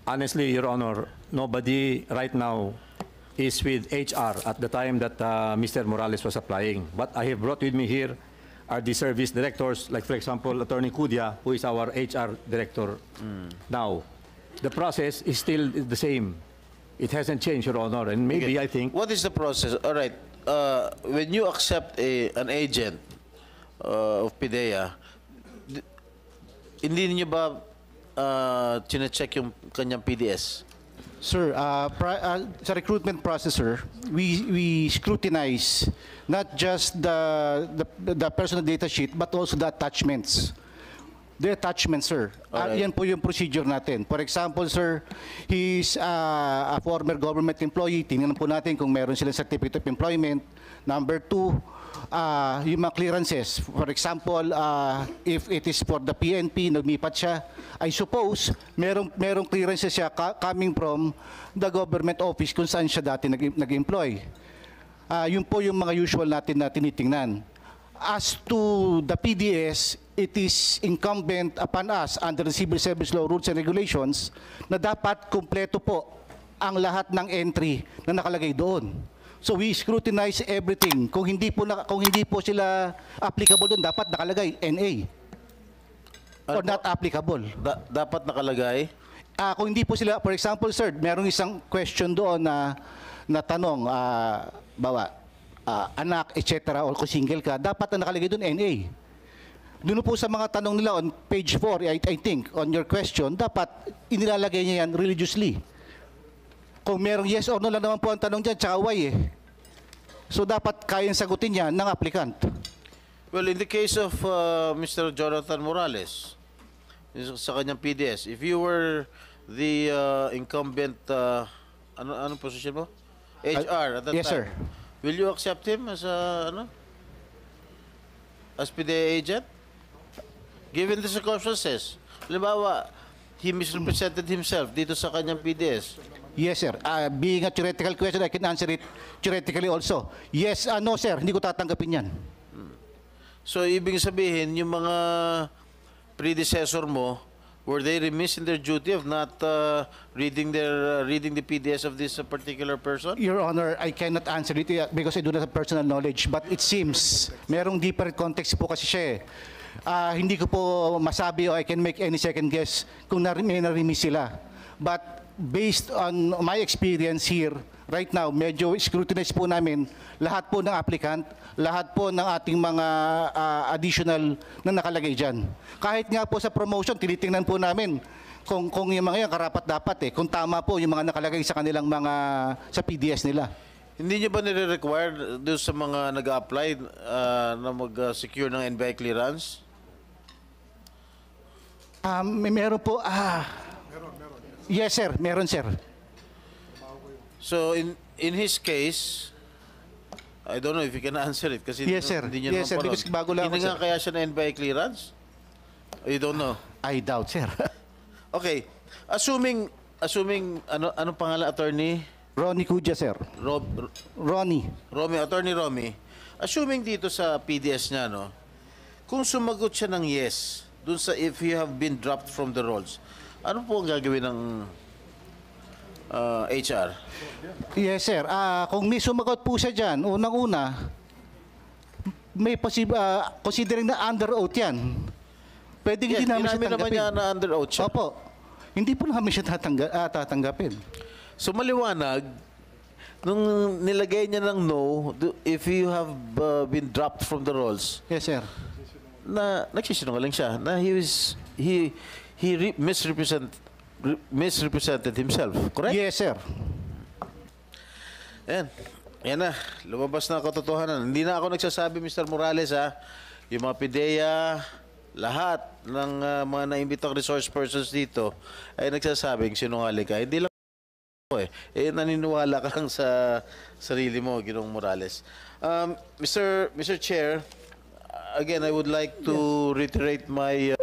honestly, Your Honor, nobody right now is with HR at the time that Mr. Morales was applying. What I have brought with me here are the service directors, like for example, Attorney Kudia, who is our HR director now. The process is still the same. It hasn't changed, Your Honor, and maybe Okay. I think What is the process? All right. When you accept an agent of PIDEA, hindi niyo ba chine-check yung kanyang PDS? Sir, sa recruitment process, sir, we scrutinize not just the personal data sheet but also the attachments. The attachments, sir. Alright. Yan po yung procedure natin. For example, sir, he's a former government employee. Tingnan po natin kung meron silang certificate of employment. Number 2, yung mga clearances. For example, if it is for the PNP, nagmipat siya, I suppose, merong clearances siya coming from the government office kung saan siya dati nag-employ. Yun po yung mga usual natin na tinitingnan. As to the PDS, it is incumbent upon us under the Civil Service Law Rules and Regulations na dapat kumpleto po ang lahat ng entry na nakalagay doon. So we scrutinize everything. Kung hindi po sila applicable doon, dapat nakalagay NA. Or not applicable. Dapat nakalagay? Kung hindi po sila, for example, sir, merong isang question doon na tanong, anak, etc. or kung single ka, dapat na nakalagay doon NA. Doon po sa mga tanong nila on page 4, I think, on your question, dapat inilalagay niya yan religiously. Kung merong yes or no lang naman po ang tanong dyan, tsaka why eh. So dapat kayang sagutin yan ng applicant. Well, in the case of Mr. Jonathan Morales, sa kanyang PDS, if you were the incumbent, anong position mo? HR at that Yes, time. sir. Will you accept him as as PDA agent? Given the circumstances. Halimbawa, he misrepresented himself dito sa kanyang PDS. Yes, sir. Being a theoretical question, I can answer it theoretically also. Yes, no, sir. Hindi ko tatanggapin yan. So, ibig sabihin, yung mga predecessor mo, were they remiss in their duty of not reading the PDS of this particular person? Your Honor, I cannot answer it because I do not have personal knowledge. But it seems, merong deeper context po kasi siya eh. Hindi ko po masabi o I can make any second guess kung may narimis sila. But based on my experience here, right now, medyo scrutinize po namin lahat po ng applicant, lahat po ng ating mga additional na nakalagay dyan. Kahit nga po sa promotion, tinitingnan po namin kung yung mga yan karapat-dapat eh, kung tama po yung mga nakalagay sa kanilang mga, sa PDS nila. Hindi nyo ba nire-require doon sa mga nag-apply na mag-secure ng NBI clearance? Meron po, yes sir, meron sir. So, in his case, I don't know if you can answer it kasi Yes, sir. hindi niya Yes, sir, naman because bago lang Hindi ako, nga sir. kaya siya na NBI clearance? You don't know? I doubt sir. Okay. Assuming anong pangalan, attorney? Ronnie Kudia sir. Ronnie. Attorney Romy. Assuming dito sa PDS niya, kung sumagot siya ng yes, dun sa if you have been dropped from the rolls, Ano po ang gagawin ng HR? Yes, sir. Kung may sumagot po siya dyan, unang-una, may considering na under oath yan. Pwede hindi namin siya inamin naman tanggapin. niya na under oath siya. Opo. Hindi po namin siya tatanggapin. So maliwanag, nung nilagay niya ng no, if you have been dropped from the rolls, Yes, sir. na nagsisinungaling siya, na misrepresented himself, correct? Yes, sir. Yan na, lumabas na ang katotohanan. Hindi na ako nagsasabi, Mr. Morales, ha? Yung mga PIDEA, lahat ng mga naimbitang resource persons dito ay nagsasabing sinungaling ka. Hindi lang ako naniniwala ka lang sa sarili mo, Ginoong Morales. Mr. Chair, again, I would like to reiterate my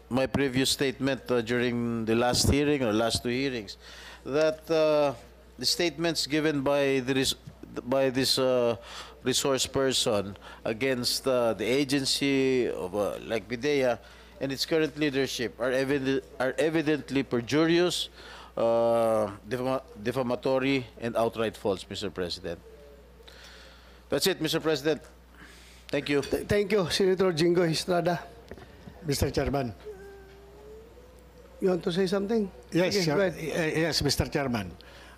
my previous statement during the last hearing or last two hearings, that the statements given by this resource person against the agency of like PIDEA and its current leadership are evidently perjurious, defamatory, and outright false, Mr. President. That's it, Mr. President. Thank you. Thank you, Senator Jingo Estrada. Mr. Chairman. You want to say something? Yes, Okay, go ahead. yes, Mr. Chairman.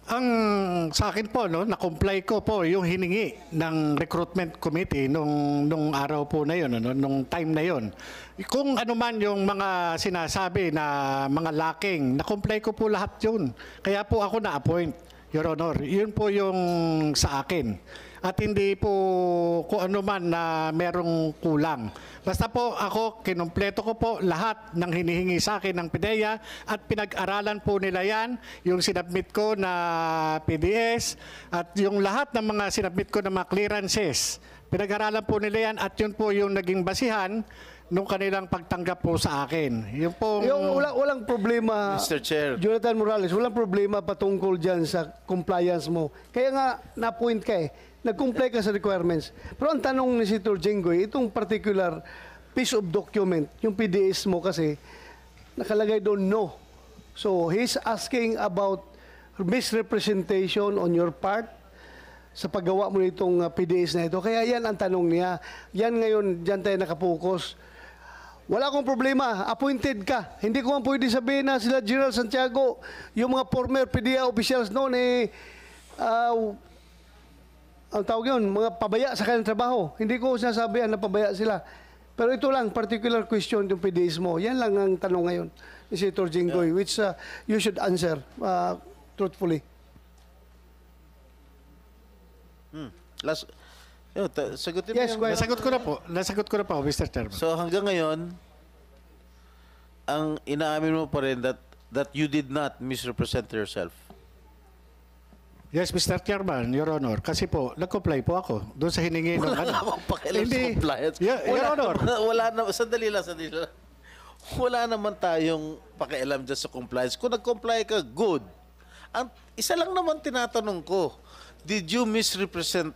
Ang sa akin po, no, na-comply ko po yung hiningi ng recruitment committee nung araw po na yun, ano, nung time na yun. Kung ano man yung mga sinasabi na mga lacking, na-comply ko po lahat yun. Kaya po ako na-appoint, Your Honor. Yun po yung sa akin. At hindi po kung ano man na merong kulang. Basta po ako, kinumpleto ko po lahat ng hinihingi sa akin ng PIDEA at pinag-aralan po nila yan, yung sinabmit ko na PDS at yung lahat ng mga sinabmit ko na mga clearances. Pinag-aralan po nila yan at yun po yung naging basihan nung kanilang pagtanggap po sa akin. Yung po Walang problema, Mr. Chair. Jonathan Morales, walang problema patungkol dyan sa compliance mo. Kaya nga, na-point ka nag-comply ka sa requirements. Pero ang tanong ni Senator Jinggoy, itong particular piece of document, yung PDS mo kasi, nakalagay doon no. So, he's asking about misrepresentation on your part sa paggawa mo nitong PDS na ito. Kaya yan ang tanong niya. Yan ngayon, dyan tayo nakapokus. Wala akong problema, appointed ka. Hindi ko man pwede sabihin na sila General Santiago, yung mga former PDEA officials noon, ang tawag yun, mga pabaya sa kanilang trabaho. Hindi ko sinasabihan na pabaya sila. Pero ito lang, particular question yung PDS mo. Yan lang ang tanong ngayon ni Senator Jinggoy, which you should answer truthfully. Sagutin mo Yes, yan. go ahead. nasagot ko na po, Mr. Chairman. So hanggang ngayon, ang inaamin mo pa rin that you did not misrepresent yourself. Yes, Mr. Chairman, Your Honor. Kasi po, nag-comply po ako doon sa hiningi ng Wala namang pakialam sa compliance. Your Honor. Sandali lang. Wala naman tayong pakialam dyan sa compliance. Kung nag-comply ka, good. Ang isa lang naman tinatanong ko, did you misrepresent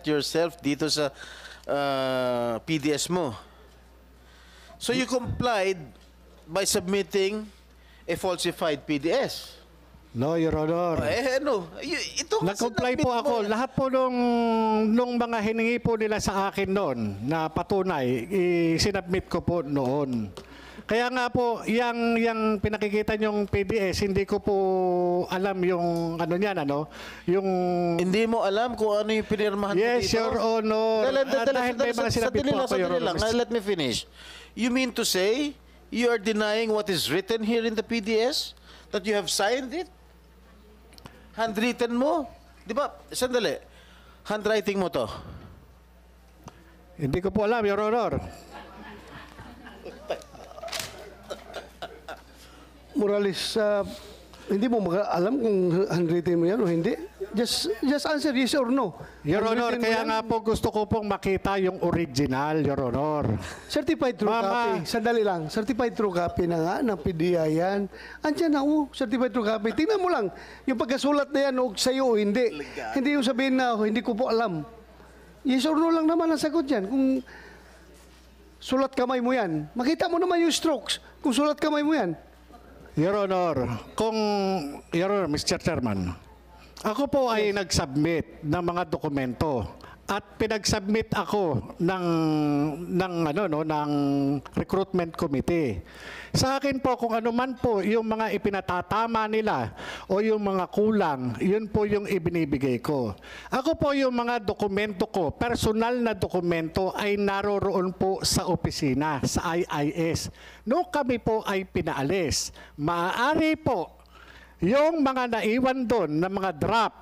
yourself dito sa PDS mo? So you complied by submitting a falsified PDS. No, Your Honor. Ito Nag-comply po ako. Lahat po nung mga hiningi po nila sa akin noon na patunay, sinubmit ko po noon. Kaya nga po, yung pinakikita niyong PDS, hindi ko po alam yung ano niyan, yung... Hindi mo alam kung ano yung pinirmahan mo dito? Yes, Your Honor. Dahil may mga sinabit po ako, Your Honor. Let me finish. You mean to say, you are denying what is written here in the PDS? That you have signed it? Handwritten mo? Di ba? Sandali. Handwriting mo to. Hindi ko po alam, Your Honor. Morales, hindi mo alam kung handwritten mo yan o hindi? Just answer yes or no. Your Honor, Handwritten mo kaya yan? nga po gusto ko pong makita yung original, Your Honor. Certified true copy. Sandali lang. Certified true copy na nga ng PDEA yan. Andiyan na, certified true copy. Tingnan mo lang, yung pagkasulat na yan, o sa'yo o hindi. Hindi yung sabihin na, hindi ko po alam. Yes or no lang naman ang sagot yan. Kung sulat kamay mo yan. Makita mo naman yung strokes kung sulat kamay mo yan. Your Honor, Your Honor, Mr. Chairman, ako po ay nag-submit ng mga dokumento at pinag-submit ako ng recruitment committee. Sa akin po, kung ano man po yung mga ipinatatama nila o yung mga kulang, yun po yung ibinibigay ko. Ako po yung mga dokumento ko, personal na dokumento ay naroroon po sa opisina, sa IIS. Noong kami po ay pinaalis, maaari po yung mga naiwan doon na mga draft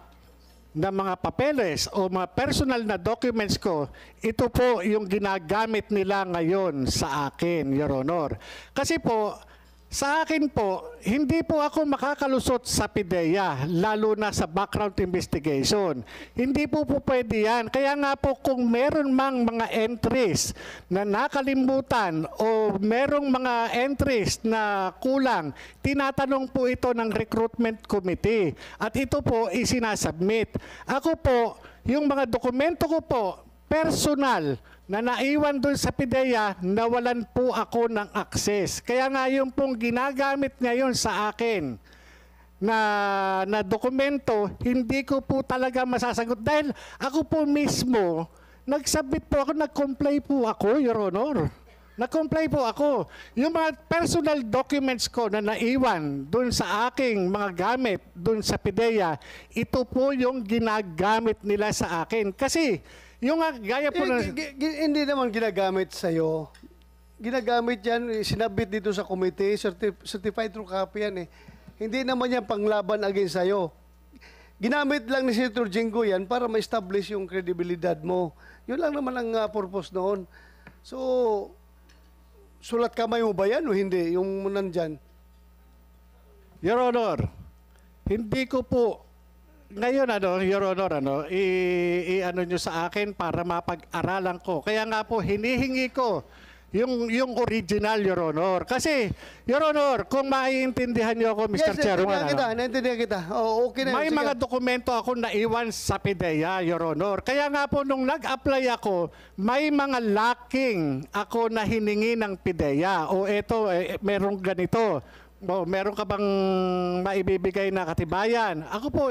na mga papeles o mga personal na documents ko, ito po yung ginagamit nila ngayon sa akin, Your Honor. Kasi po, sa akin po, hindi po ako makakalusot sa PIDEA, lalo na sa background investigation. Hindi po pwede yan. Kaya nga po kung meron mang mga entries na nakalimutan o merong mga entries na kulang, tinatanong po ito ng recruitment committee. At ito po isinasubmit. Ako po, yung mga dokumento ko po, personal, na naiwan doon sa PIDEA, nawalan po ako ng access. Kaya nga yung pong ginagamit ngayon sa akin na dokumento, hindi ko po talaga masasagot. Dahil ako po mismo, nag-submit po ako, nag-comply po ako, Your Honor. Nag-comply po ako. Yung mga personal documents ko na naiwan doon sa aking mga gamit doon sa PIDEA, ito po yung ginagamit nila sa akin. Kasi yung gaya po na... Hindi naman ginagamit sa'yo. Ginagamit yan, sinabit dito sa committee, certified true copy yan eh. Hindi naman yan panglaban against sa'yo. Ginamit lang ni Senator Jinggo yan para ma-establish yung credibilidad mo. Yun lang naman ang purpose noon. So, sulat kamay mo ba yan o hindi? Yung nandyan? Your Honor, hindi ko po ngayon Your Honor, i-ano nyo sa akin para mapag-aralan ko. Kaya nga po hinihingi ko yung original, Your Honor. Kasi, Your Honor, kung maiintindihan nyo ako, Mr. Chairman, naintindihan kita. Oh, okay na. may Sige. mga dokumento ako na iwan sa PIDEA, Your Honor. Kaya nga po, nung nag-apply ako, may mga lacking ako na hiningi ng PIDEA. O eto, merong ganito. O, meron ka bang maibibigay na katibayan? Ako po,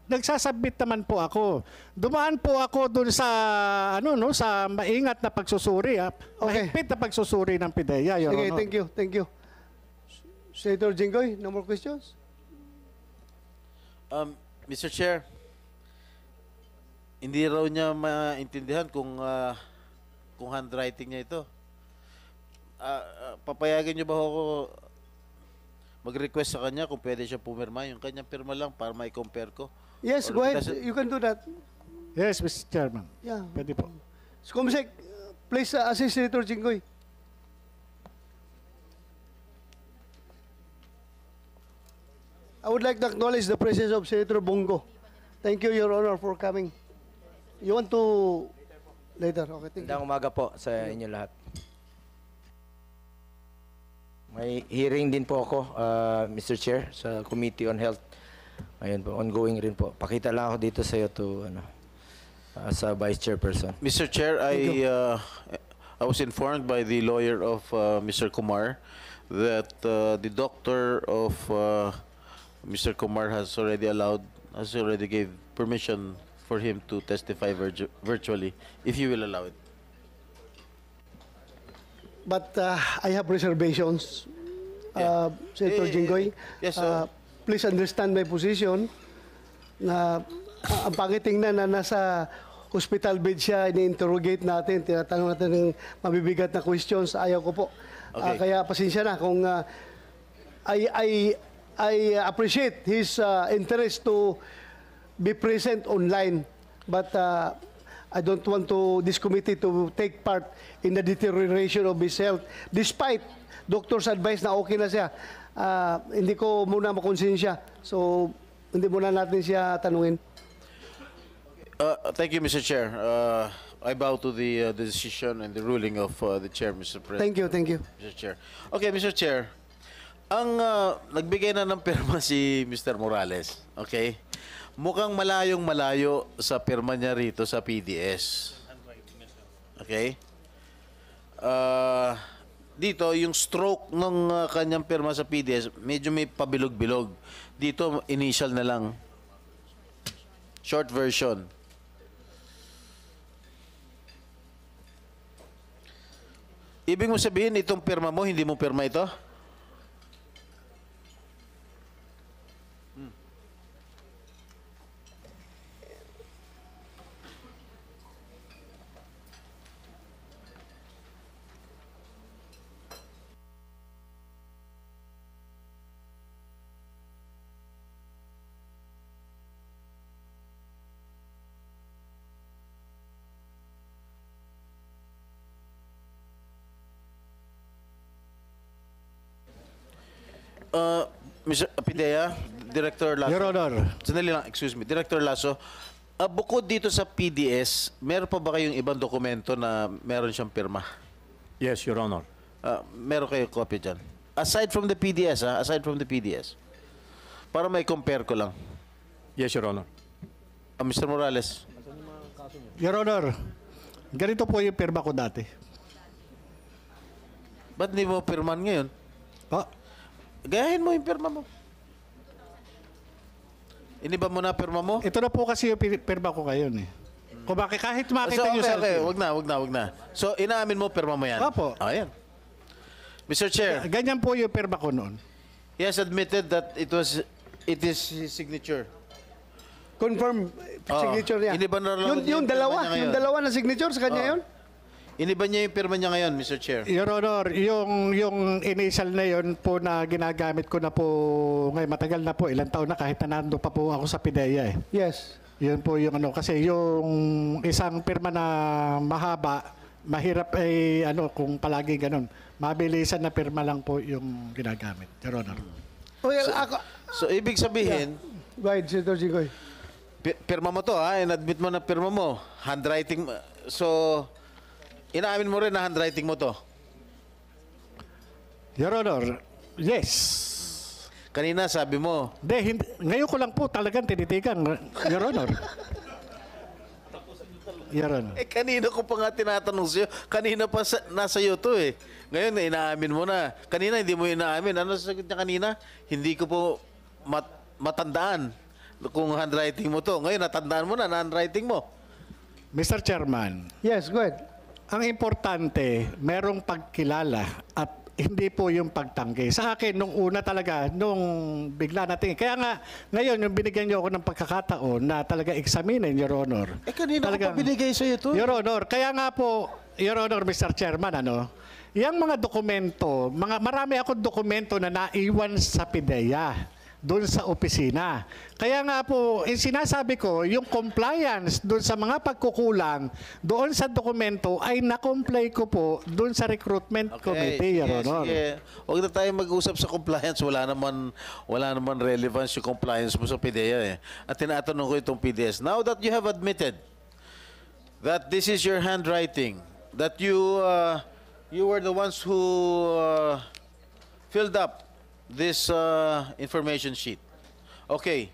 nagsasubmit naman po ako. Dumaan po ako dun sa sa maingat na pagsusuri, mahigpit na pagsusuri ng PIDEA, Your Sige, Honor. thank you. Senator Jinggoy, no more questions? Mr. Chair, hindi raw niya maintindihan kung handwriting niya ito. Papayagan niyo ba ako mag-request sa kanya kung pwede siya pumirma? Yung kanyang pirma lang para mai-compare ko. Yes, go ahead. You can do that. Yes, Mr. Chairman. Yeah. Pwede po. Comsec, please assist Senator Jinggoy. I would like to acknowledge the presence of Senator Bongo. Thank you, Your Honor, for coming. You want to... Later. Okay, thank you. Magandang umaga po sa inyo lahat. May hearing din po ako, Mr. Chair, sa Committee on Health. Ayun po, ongoing rin po. Pakita lang ako dito sa iyo as a Vice Chairperson. Mr. Chair, I was informed by the lawyer of Mr. Kumar that the doctor of Mr. Kumar has already gave permission for him to testify virtually, if you will allow it. But I have reservations, Senator Jinggoy. Yes, please understand my position na ang pakitingnan na nasa hospital bed siya, ini-interrogate natin, tinatanong natin ng mabibigat na questions, ayaw ko po. Okay. Kaya pasensya na kung I appreciate his interest to be present online, but I don't want this committee to take part in the deterioration of his health. Despite doctor's advice na okay na siya, hindi ko muna makonsensya. So, hindi muna natin siya tanungin. Thank you, Mr. Chair. I bow to the decision and the ruling of the Chair, Mr. President. Thank you. Mr. Chair. Okay, Mr. Chair. Ang nagbigay na ng pirma si Mr. Morales, okay? Mukhang malayong-malayo sa pirma niya rito sa PDS. Okay? dito, yung stroke ng kanyang pirma sa PDS, medyo may pabilog-bilog. Dito, initial na lang. Short version. Ibig mo sabihin, itong pirma mo, hindi mo pirma ito? Mr. Pidea, Director Lasso. Your Honor. Sandali lang, excuse me. Director Lasso, bukod dito sa PDS, meron pa ba kayong ibang dokumento na meron siyang pirma? Yes, Your Honor. Meron kayo copy dyan? Aside from the PDS, aside from the PDS. Para may compare ko lang. Yes, Your Honor. Mr. Morales. Your Honor, ganito po yung pirma ko dati. Ba't hindi mo pirman ngayon? Gayahin mo yung pirma mo. Iniba mo na pirma mo? Ito na po kasi yung pirma ko ngayon eh. Kung bakit kahit makita nyo sa okay. Wag na. So, inaamin mo, pirma mo yan? Opo. Ayan. Mr. Chair. Ganyan po yung pirma ko noon. He has admitted that it is his signature. Confirm signature niya. Iniba na lang Yung dalawa na signature sa kanya yun? Iniba niya yung pirma niya ngayon, Mr. Chair. Your Honor, yung initial na yun po na ginagamit ko na po ngayon, matagal na po, ilang taon na kahit na nando pa po ako sa PIDEA eh. Yes. Yun po yung ano, kasi yung isang pirma na mahaba, mahirap ay kung palagi ganun. Mabilisan na pirma lang po yung ginagamit, Your Honor. Well, So, ibig sabihin, Go ahead, Senator Jinggoy. pirma mo to, in-admit mo na pirma mo. Handwriting, so, inaamin mo rin na handwriting mo to? Your Honor, yes. Kanina sabi mo. Hindi, ngayon ko lang po talagang tinitigan, Your Honor. Your Honor. Kanina ko pa nga tinatanong sa'yo. Kanina pa nasa iyo to eh. Ngayon, inaamin mo na. Kanina hindi mo inaamin. Ano sagot niya kanina? Hindi ko po matandaan kung handwriting mo to. Ngayon, natandaan mo na handwriting mo. Mr. Chairman. Yes, go ahead. Ang importante, merong pagkilala at hindi po yung pagtanggi. Sa akin, nung una talaga, nung bigla natin. Kaya nga, ngayon, yung binigyan niyo ako ng pagkakataon na talaga examinin, Your Honor. Kanina ko pa binigay sa'yo to. Your Honor, kaya nga po, Your Honor, Mr. Chairman, yung mga dokumento, marami akong dokumento na naiwan sa PIDEA doon sa opisina. Kaya nga po, sinasabi ko, yung compliance doon sa mga pagkukulang doon sa dokumento ay na-comply ko po doon sa recruitment committee, Your Honor. Sige. Huwag na tayo mag-usap sa compliance. Wala naman relevance yung compliance mo sa PIDEA eh. At tinatanong ko itong PDS. Now that you have admitted that this is your handwriting, that you were the ones who filled up this information sheet. Okay.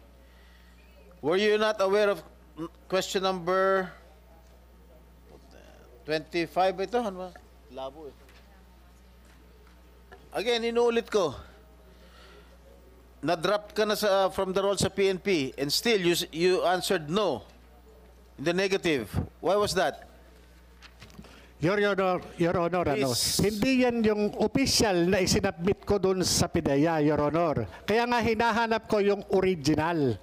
Were you not aware of question number 25 ito? Ano ba? Labo eh. Again, inuulit ko. Na-drop ka na from the role sa PNP and still you answered no. In the negative. Why was that? Your Honor, hindi yan yung official na isinabmit ko doon sa PIDEA, Your Honor. Kaya nga hinahanap ko yung original.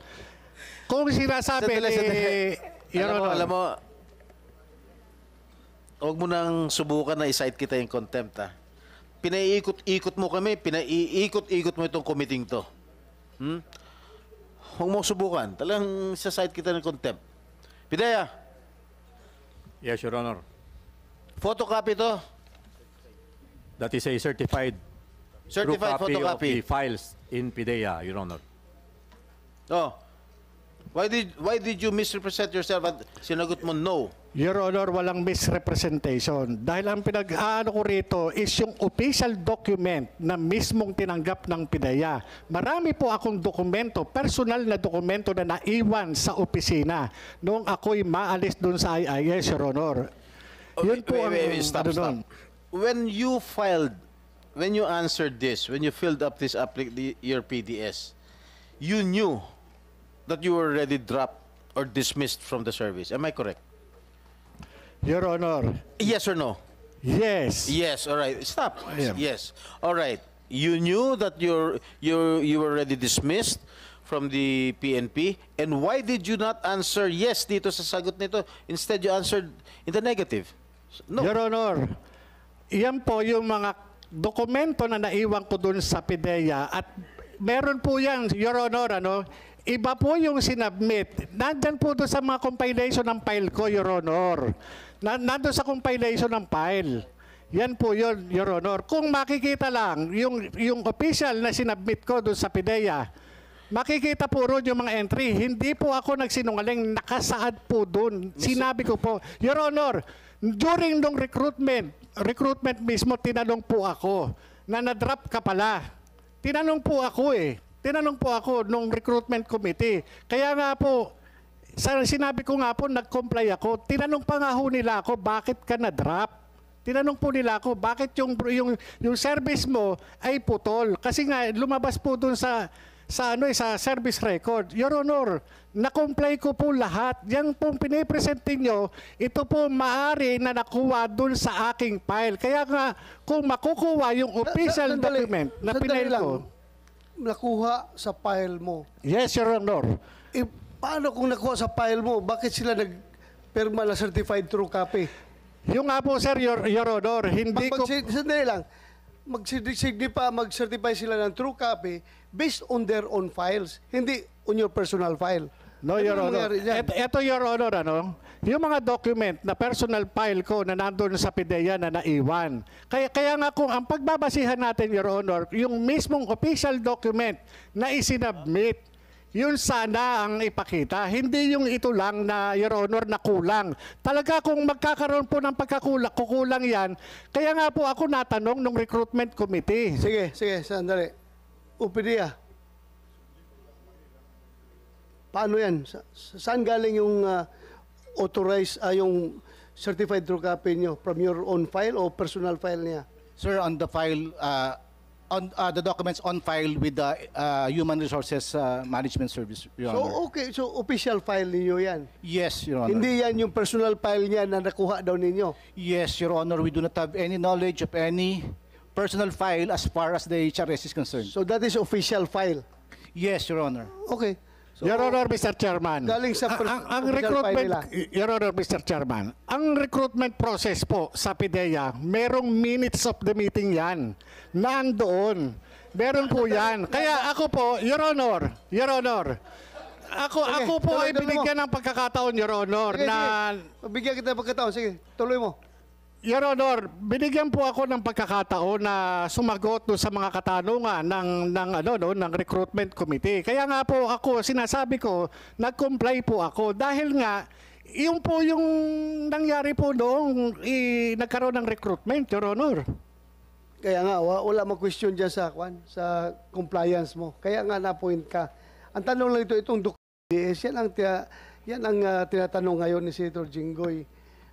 Kung sinasabi Your Honor. Alam mo, huwag mo nang subukan na i-cite kita yung contempt, ha? Pinaiikot-ikot mo kami, pinaiikot-ikot mo itong committing to. Huwag mo subukan. Talagang isa-cite kita ng contempt. PIDEA. Yes, Your Honor. Photocopy to. That is a certified true copy of photocopy the files in PIDEA, Your Honor. Oh. Why did you misrepresent yourself at sinagot mo no? Your Honor, walang misrepresentation. Dahil ang pinag-aano ko rito is yung official document na mismong tinanggap ng PIDEA. Marami po akong dokumento, personal na dokumento na naiwan sa opisina noong ako'y maalis doon sa IIS, Your Honor. Yun po ang Stop. when you answered this, when you filled up this your PDS, you knew that you were already dropped or dismissed from the service. Am I correct? Your Honor, Yes or no? yes. Yes. All right. Stop. Yeah. Yes. All right. You knew that you were already dismissed from the PNP, and why did you not answer yes dito sa sagot nito? Instead, you answered in the negative. No. Your Honor, iyan po yung mga dokumento na naiwan ko dun sa PIDEA at meron po yan, Your Honor, iba po yung sinubmit. Nandyan po doon sa mga compilation ng file ko, Your Honor. Nandun sa compilation ng file. Yan po yun, Your Honor. Kung makikita lang, yung official na sinubmit ko doon sa PIDEA, makikita po roon yung mga entry. Hindi po ako nagsinungaling, nakasaad po doon. Sinabi ko po, Your Honor, during nung recruitment mismo, tinanong po ako na na-drop ka pala. Tinanong po ako nung recruitment committee. Kaya nga po, sinabi ko nga po, nag-comply ako. Tinanong pa nga ho nila ako, bakit ka na-drop? Tinanong po nila ako, bakit yung service mo ay putol? Kasi nga, lumabas po dun sa service record. Your Honor, na-comply ko po lahat. Yan pong pinipresentin nyo, ito po maaari na nakuha dun sa aking file. Kaya nga, kung makukuha yung official document na pinail ko. Nakuha sa file mo. Yes, Your Honor. Paano kung nakuha sa file mo, bakit sila nagpirma na certified true copy? Yung nga po, sir, Your Honor, hindi ko... Sandali lang. Mag-certify sila ng true copy based on their own files, hindi on your personal file. No, Your Honor. Ito, Your Honor, yung mga document na personal file ko na nandun sa PIDEA na naiwan. Kaya nga kung ang pagbabasihan natin, Your Honor, yung mismong official document na isinubmit, yun sana ang ipakita. Hindi yung ito lang na, Your Honor, na kulang. Talaga kung magkakaroon po ng kukulang yan, kaya nga po ako natanong ng recruitment committee. Sige, sandali. Upidia. Paano yan? Saan galing yung authorized, yung certified true copy nyo? From your own file o personal file niya? Sir, on the file, the documents on file with the Human Resources Management Service, Your Honor. So, okay. So, official file ninyo yan? Yes, Your Honor. Hindi yan yung personal file niya na nakuha daw ninyo? Yes, Your Honor. We do not have any knowledge of any personal file as far as the HRS is concerned. So, that is official file? Yes, Your Honor. Okay. So, Your Honor, Mr. Chairman. Galing sa ang official recruitment, file nila. Your Honor, Mr. Chairman, ang recruitment process po sa PIDEA, merong minutes of the meeting yan. Nandoon. Meron po yan. Kaya ako po, Your Honor, ako po ay binigyan ng pagkakataon, Your Honor, Sige. na... Bigyan kita ng pagkataon. Sige, tuloy mo. Your Honor, binigyan po ako ng pagkakataon na sumagot doon sa mga katanungan ng recruitment committee. Kaya nga po ako, sinasabi ko, nag-comply po ako dahil nga yung po yung nangyari po noong nagkaroon ng recruitment, Your Honor. Kaya nga, wala mag-question dyan sa compliance mo. Kaya nga na-point ka. Ang tanong lang itong DDS, yan ang tinatanong ngayon ni Senator Jinggoy.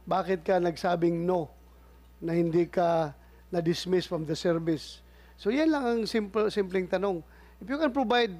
Bakit ka nagsabing no na hindi ka na-dismiss from the service? So yan lang ang simpleng tanong. If you can provide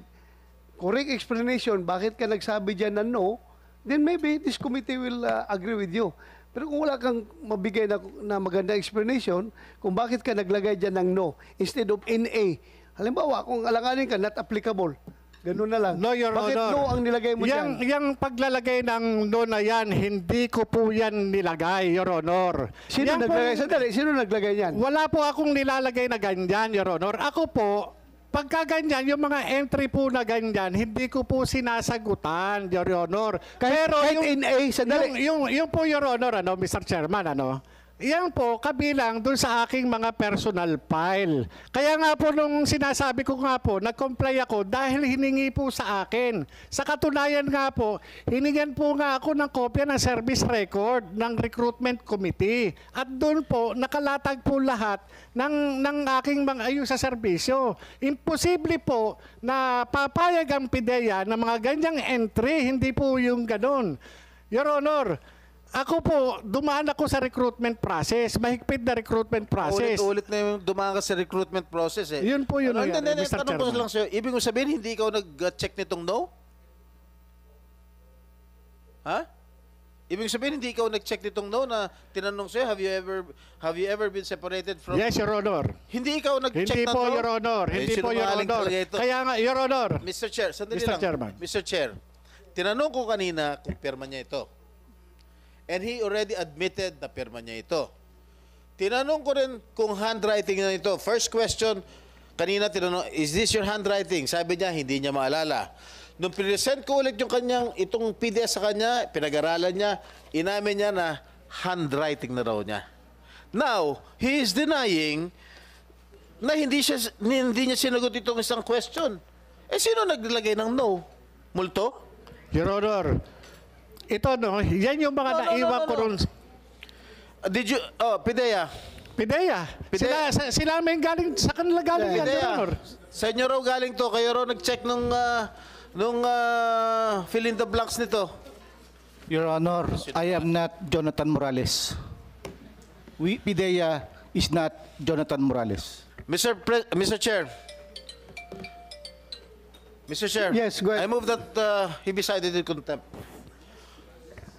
correct explanation, bakit ka nagsabi dyan na no, then maybe this committee will agree with you. Pero kung wala kang mabigay na maganda explanation, kung bakit ka naglagay dyan ng no, instead of NA, halimbawa, kung alanganin ka, not applicable, ganun na lang. No, Your Bakit Honor. no ang nilagay mo dyan? Yung paglalagay ng no na yan, hindi ko po yan nilagay, Your Honor. Sino Yan naglagay? pong- Sandali, sino naglagay yan? Wala po akong nilalagay na ganyan, Your Honor. Ako po, pagka ganyan, yung mga entry po na ganyan, hindi ko po sinasagutan, Your Honor. Kahit NA, sandali. Yung po, Your Honor, Mr. Chairman, yan po, kabilang dun sa aking mga personal file. Kaya nga po nung sinasabi ko nga po, nag-comply ako dahil hiningi po sa akin. Sa katunayan nga po, hiningan po nga ako ng kopya ng service record ng recruitment committee. At doon po, nakalatag po lahat ng aking mga ayos sa serbisyo. Imposible po na papayag ang PIDEA ng mga ganyang entry, hindi po yung ganun. Your Honor, Ako po, dumaan ako sa recruitment process. Mahigpit na recruitment process. Ulit-ulit na yung dumaan ka sa recruitment process eh. Yun po yun, Ano, nangyari, Mr. tanong ko Chairman. lang sa'yo, ibig mo sabihin, hindi ikaw nag-check nitong no? Ha? Ibig sabihin, hindi ikaw nag-check nitong no na tinanong sa'yo, have you ever been separated from... Yes, Your Honor. Hindi ikaw nag-check Hindi ng po, no? Your Honor. Hindi po, Your sinungaling Honor. talaga ito. Kaya nga, Your Honor. Mr. Chair, sandali Mr. lang. Chairman. Mr. Chair, tinanong ko kanina kung pirma niya ito. And he already admitted na pirma niya ito. Tinanong ko rin kung handwriting na ito. First question, kanina tinanong, is this your handwriting? Sabi niya, hindi niya maalala. Nung present ko ulit yung kanyang, itong PDF sa kanya, pinag-aralan niya, inamin niya na handwriting na raw niya. Now, he is denying na hindi niya sinagot itong isang question. Eh, sino naglagay ng no? Multo? Your Honor, ito no, yan yung mga naiwan ko ron. Did you, Pidea. Pidea. Sila may galing, sa kanila galing yan, Your Honor. Sa inyo raw galing to, kayo raw nag-check nung fill in the blanks nito. Your Honor, I am not Jonathan Morales. PIDEA is not Jonathan Morales. Mr. Chair. Mr. Chair. Yes, go ahead. I move that he be cited in contempt.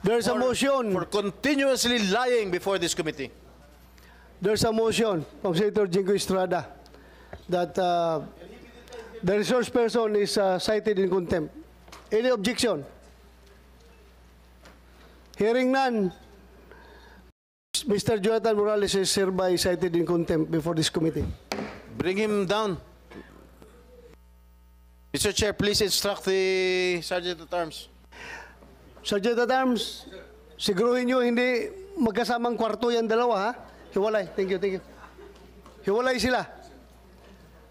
There's a motion. For continuously lying before this committee. There's a motion from Senator Jingo Estrada that the resource person is cited in contempt. Any objection? Hearing none, Mr. Jonathan Morales is hereby cited in contempt before this committee. Bring him down. Mr. Chair, please instruct the Sergeant at Arms. Sergeant at Arms, siguruhin nyo hindi magkasamang kwarto yan dalawa, ha? Hiwalay. Thank you. Hiwalay sila.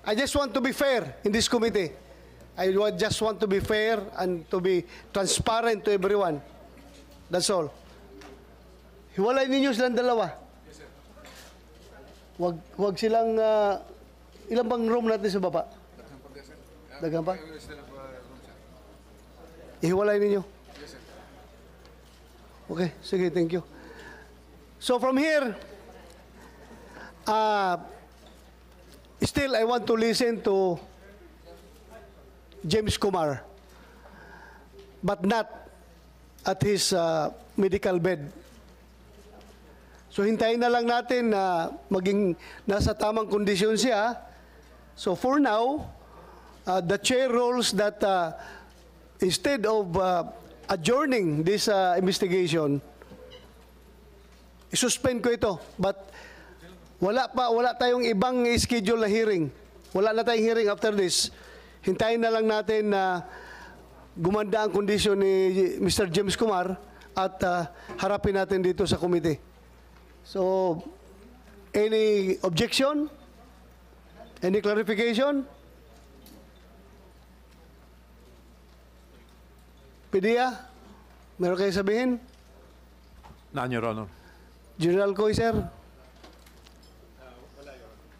I just want to be fair in this committee. Just want to be fair and to be transparent to everyone. That's all. Hiwalay ninyo silang dalawa. Wag silang, ilan bang room natin sa baba? Dagan pa? Ihiwalay ninyo. Okay, sige, thank you. So from here, still I want to listen to James Kumar, but not at his medical bed. So hintayin na lang natin na maging nasa tamang kondisyon siya. So for now, the chair rules that instead of adjourning this investigation, isuspend ko ito. But wala tayong ibang schedule na hearing. Wala na tayong hearing after this. Hintayin na lang natin na gumanda ang kondisyon ni Mr. James Kumar at harapin natin dito sa committee. So, any objection? Any clarification? Pidea, meron kayo sabihin? None, Your Honor. General Coy, sir?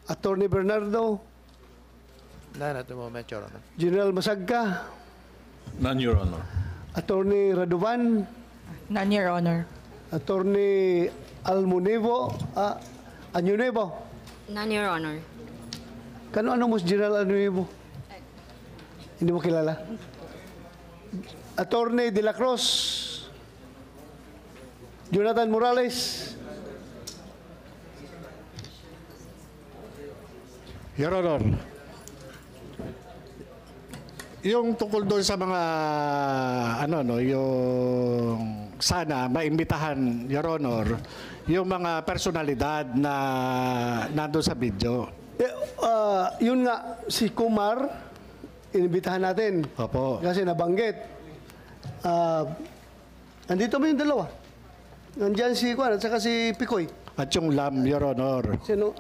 Attorney Bernardo? None at the moment, Your Honor. General Masagka? None, Your Honor. Attorney Radovan? None, Your Honor. Attorney Almonevo? Anyunevo? None, Your Honor. Ano mo si General Almonevo? Hindi mo kilala? Attorney De La Cruz? Jonathan Morales? Your Honor, yung tungkol doon sa mga yung sana maimbitahan, Your Honor, yung mga personalidad na nandoon sa video. Yun nga, si Kumar, inibitahan natin. Opo. Kasi nabanggit. Andito mo yung dalawa. Nandiyan si Kwan at saka si Picoy. At yung LAM, Your Honor. Sino?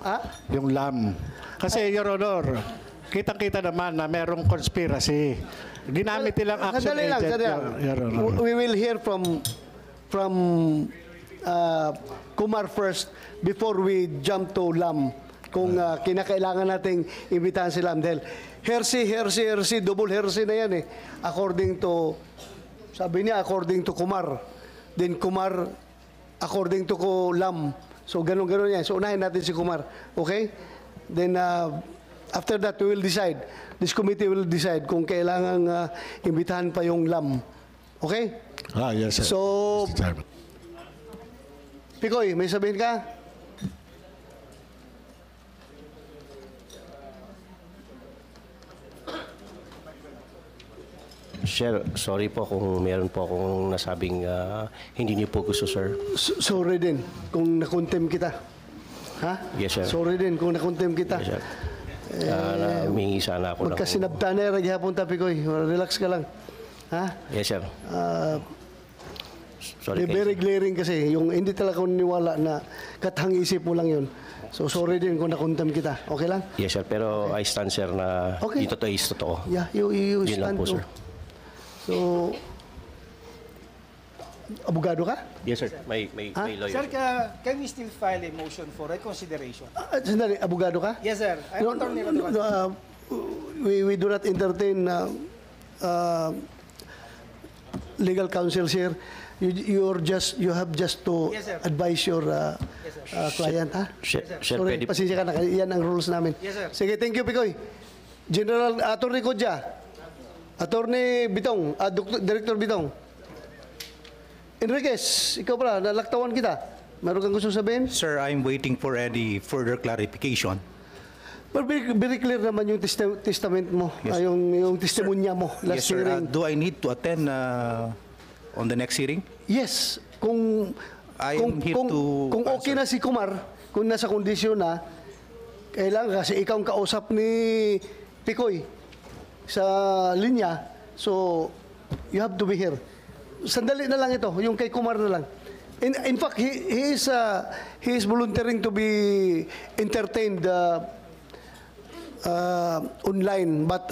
Yung LAM. Kasi, Your Honor, kitang-kita naman na merong conspiracy. Ginamit nilang action Sandali lang, agent, sandali lang. Your Honor. We will hear from Kumar first before we jump to LAM. Kung kinakailangan nating imbitahan si LAM. Dahil hersey, double hersey na yan eh. According to, sabi niya, according to Kumar. Then Kumar according to ko Lam. So ganun yan. So unahin natin si Kumar. Okay? Then after that, we will decide. This committee will decide kung kailangan imbitahan pa yung Lam. Okay? Yes, sir. So, Mr. Chairman. Picoy, may sabihin ka? Sir, sorry po kung meron po akong nasabing hindi niyo po gusto, sir. Sorry din kung nakontem kita. Ha? Yes, sir. Sorry din kung nakontem kita. Yes, sir. Humingi sana ako ng... Magkasinabtanay, raghihapon ta, Picoy. Relax ka lang. Ha? Yes, sir. Sorry. Very glaring kasi. Yung hindi talaga ko niniwala na katang isip mo lang yun. So sorry din kung nakontem kita. Okay lang? Yes, sir. Pero I stand, sir, na Okay. dito to is totoo. Yeah, you Yun lang stand po, to. sir. So, abogado ka? Yes, sir. May lawyer. Sir, can we still file a motion for reconsideration? Sandali, abogado ka? Yes, sir. I'm attorney Rodriguez. We do not entertain legal counsel here. You have just to Yes, sir. advise your client, ha? Sir, Sorry, pwede- pasensya ka na. Yan ang rules namin. Yes, sir. Sige, thank you, Picoy. General Attorney Kodja. Attorney Bitong. Director Bitong. Enriquez, ikaw pala, nalaktawan kita. Meron kang gusto sabihin? Sir, I'm waiting for any further clarification. But very clear naman yung testament mo, Yes. yung testimonya mo last Yes, sir. hearing. Do I need to attend on the next hearing? Yes, kung I am here to kung okay na si Kumar, kung nasa kondisyon na, kailangan kasi ikaw ang kausap ni Picoy sa linya, so you have to be here. Sandali na lang ito, yung kay Kumar na lang. In fact, he is volunteering to be entertained online, but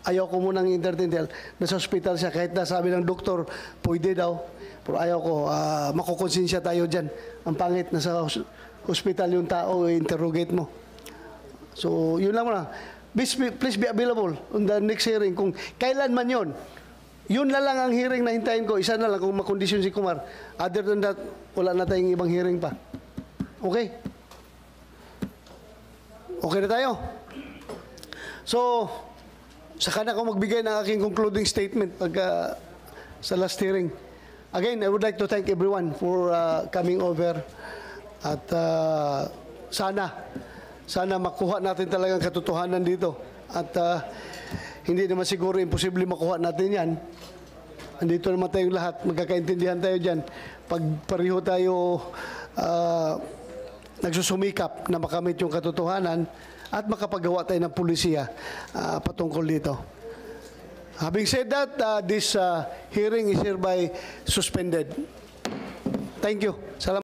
ayaw ko munang entertain dahil nasa hospital siya. Kahit na sabi ng doktor, pwede daw. Pero ayaw ko, makukonsensya tayo dyan. Ang pangit, nasa hospital yung tao, interrogate mo. So, yun lang muna. Please be available on the next hearing. Kung kailan man yun, yun na lang ang hearing na hintayin ko. Isa na lang kung makondisyon si Kumar. Other than that, wala na tayong ibang hearing pa. Okay? Okay na tayo? So, saka na ako magbigay ng aking concluding statement pag sa last hearing. Again, I would like to thank everyone for coming over. At sana makuha natin talagang katotohanan dito. At hindi naman siguro imposible makuha natin yan. Andito naman tayong lahat, magkakaintindihan tayo dyan. Pag pareho tayo nagsusumikap na makamit yung katotohanan at makapagawa tayo ng pulisiya patungkol dito. Having said that, this hearing is hereby suspended. Thank you. Salamat.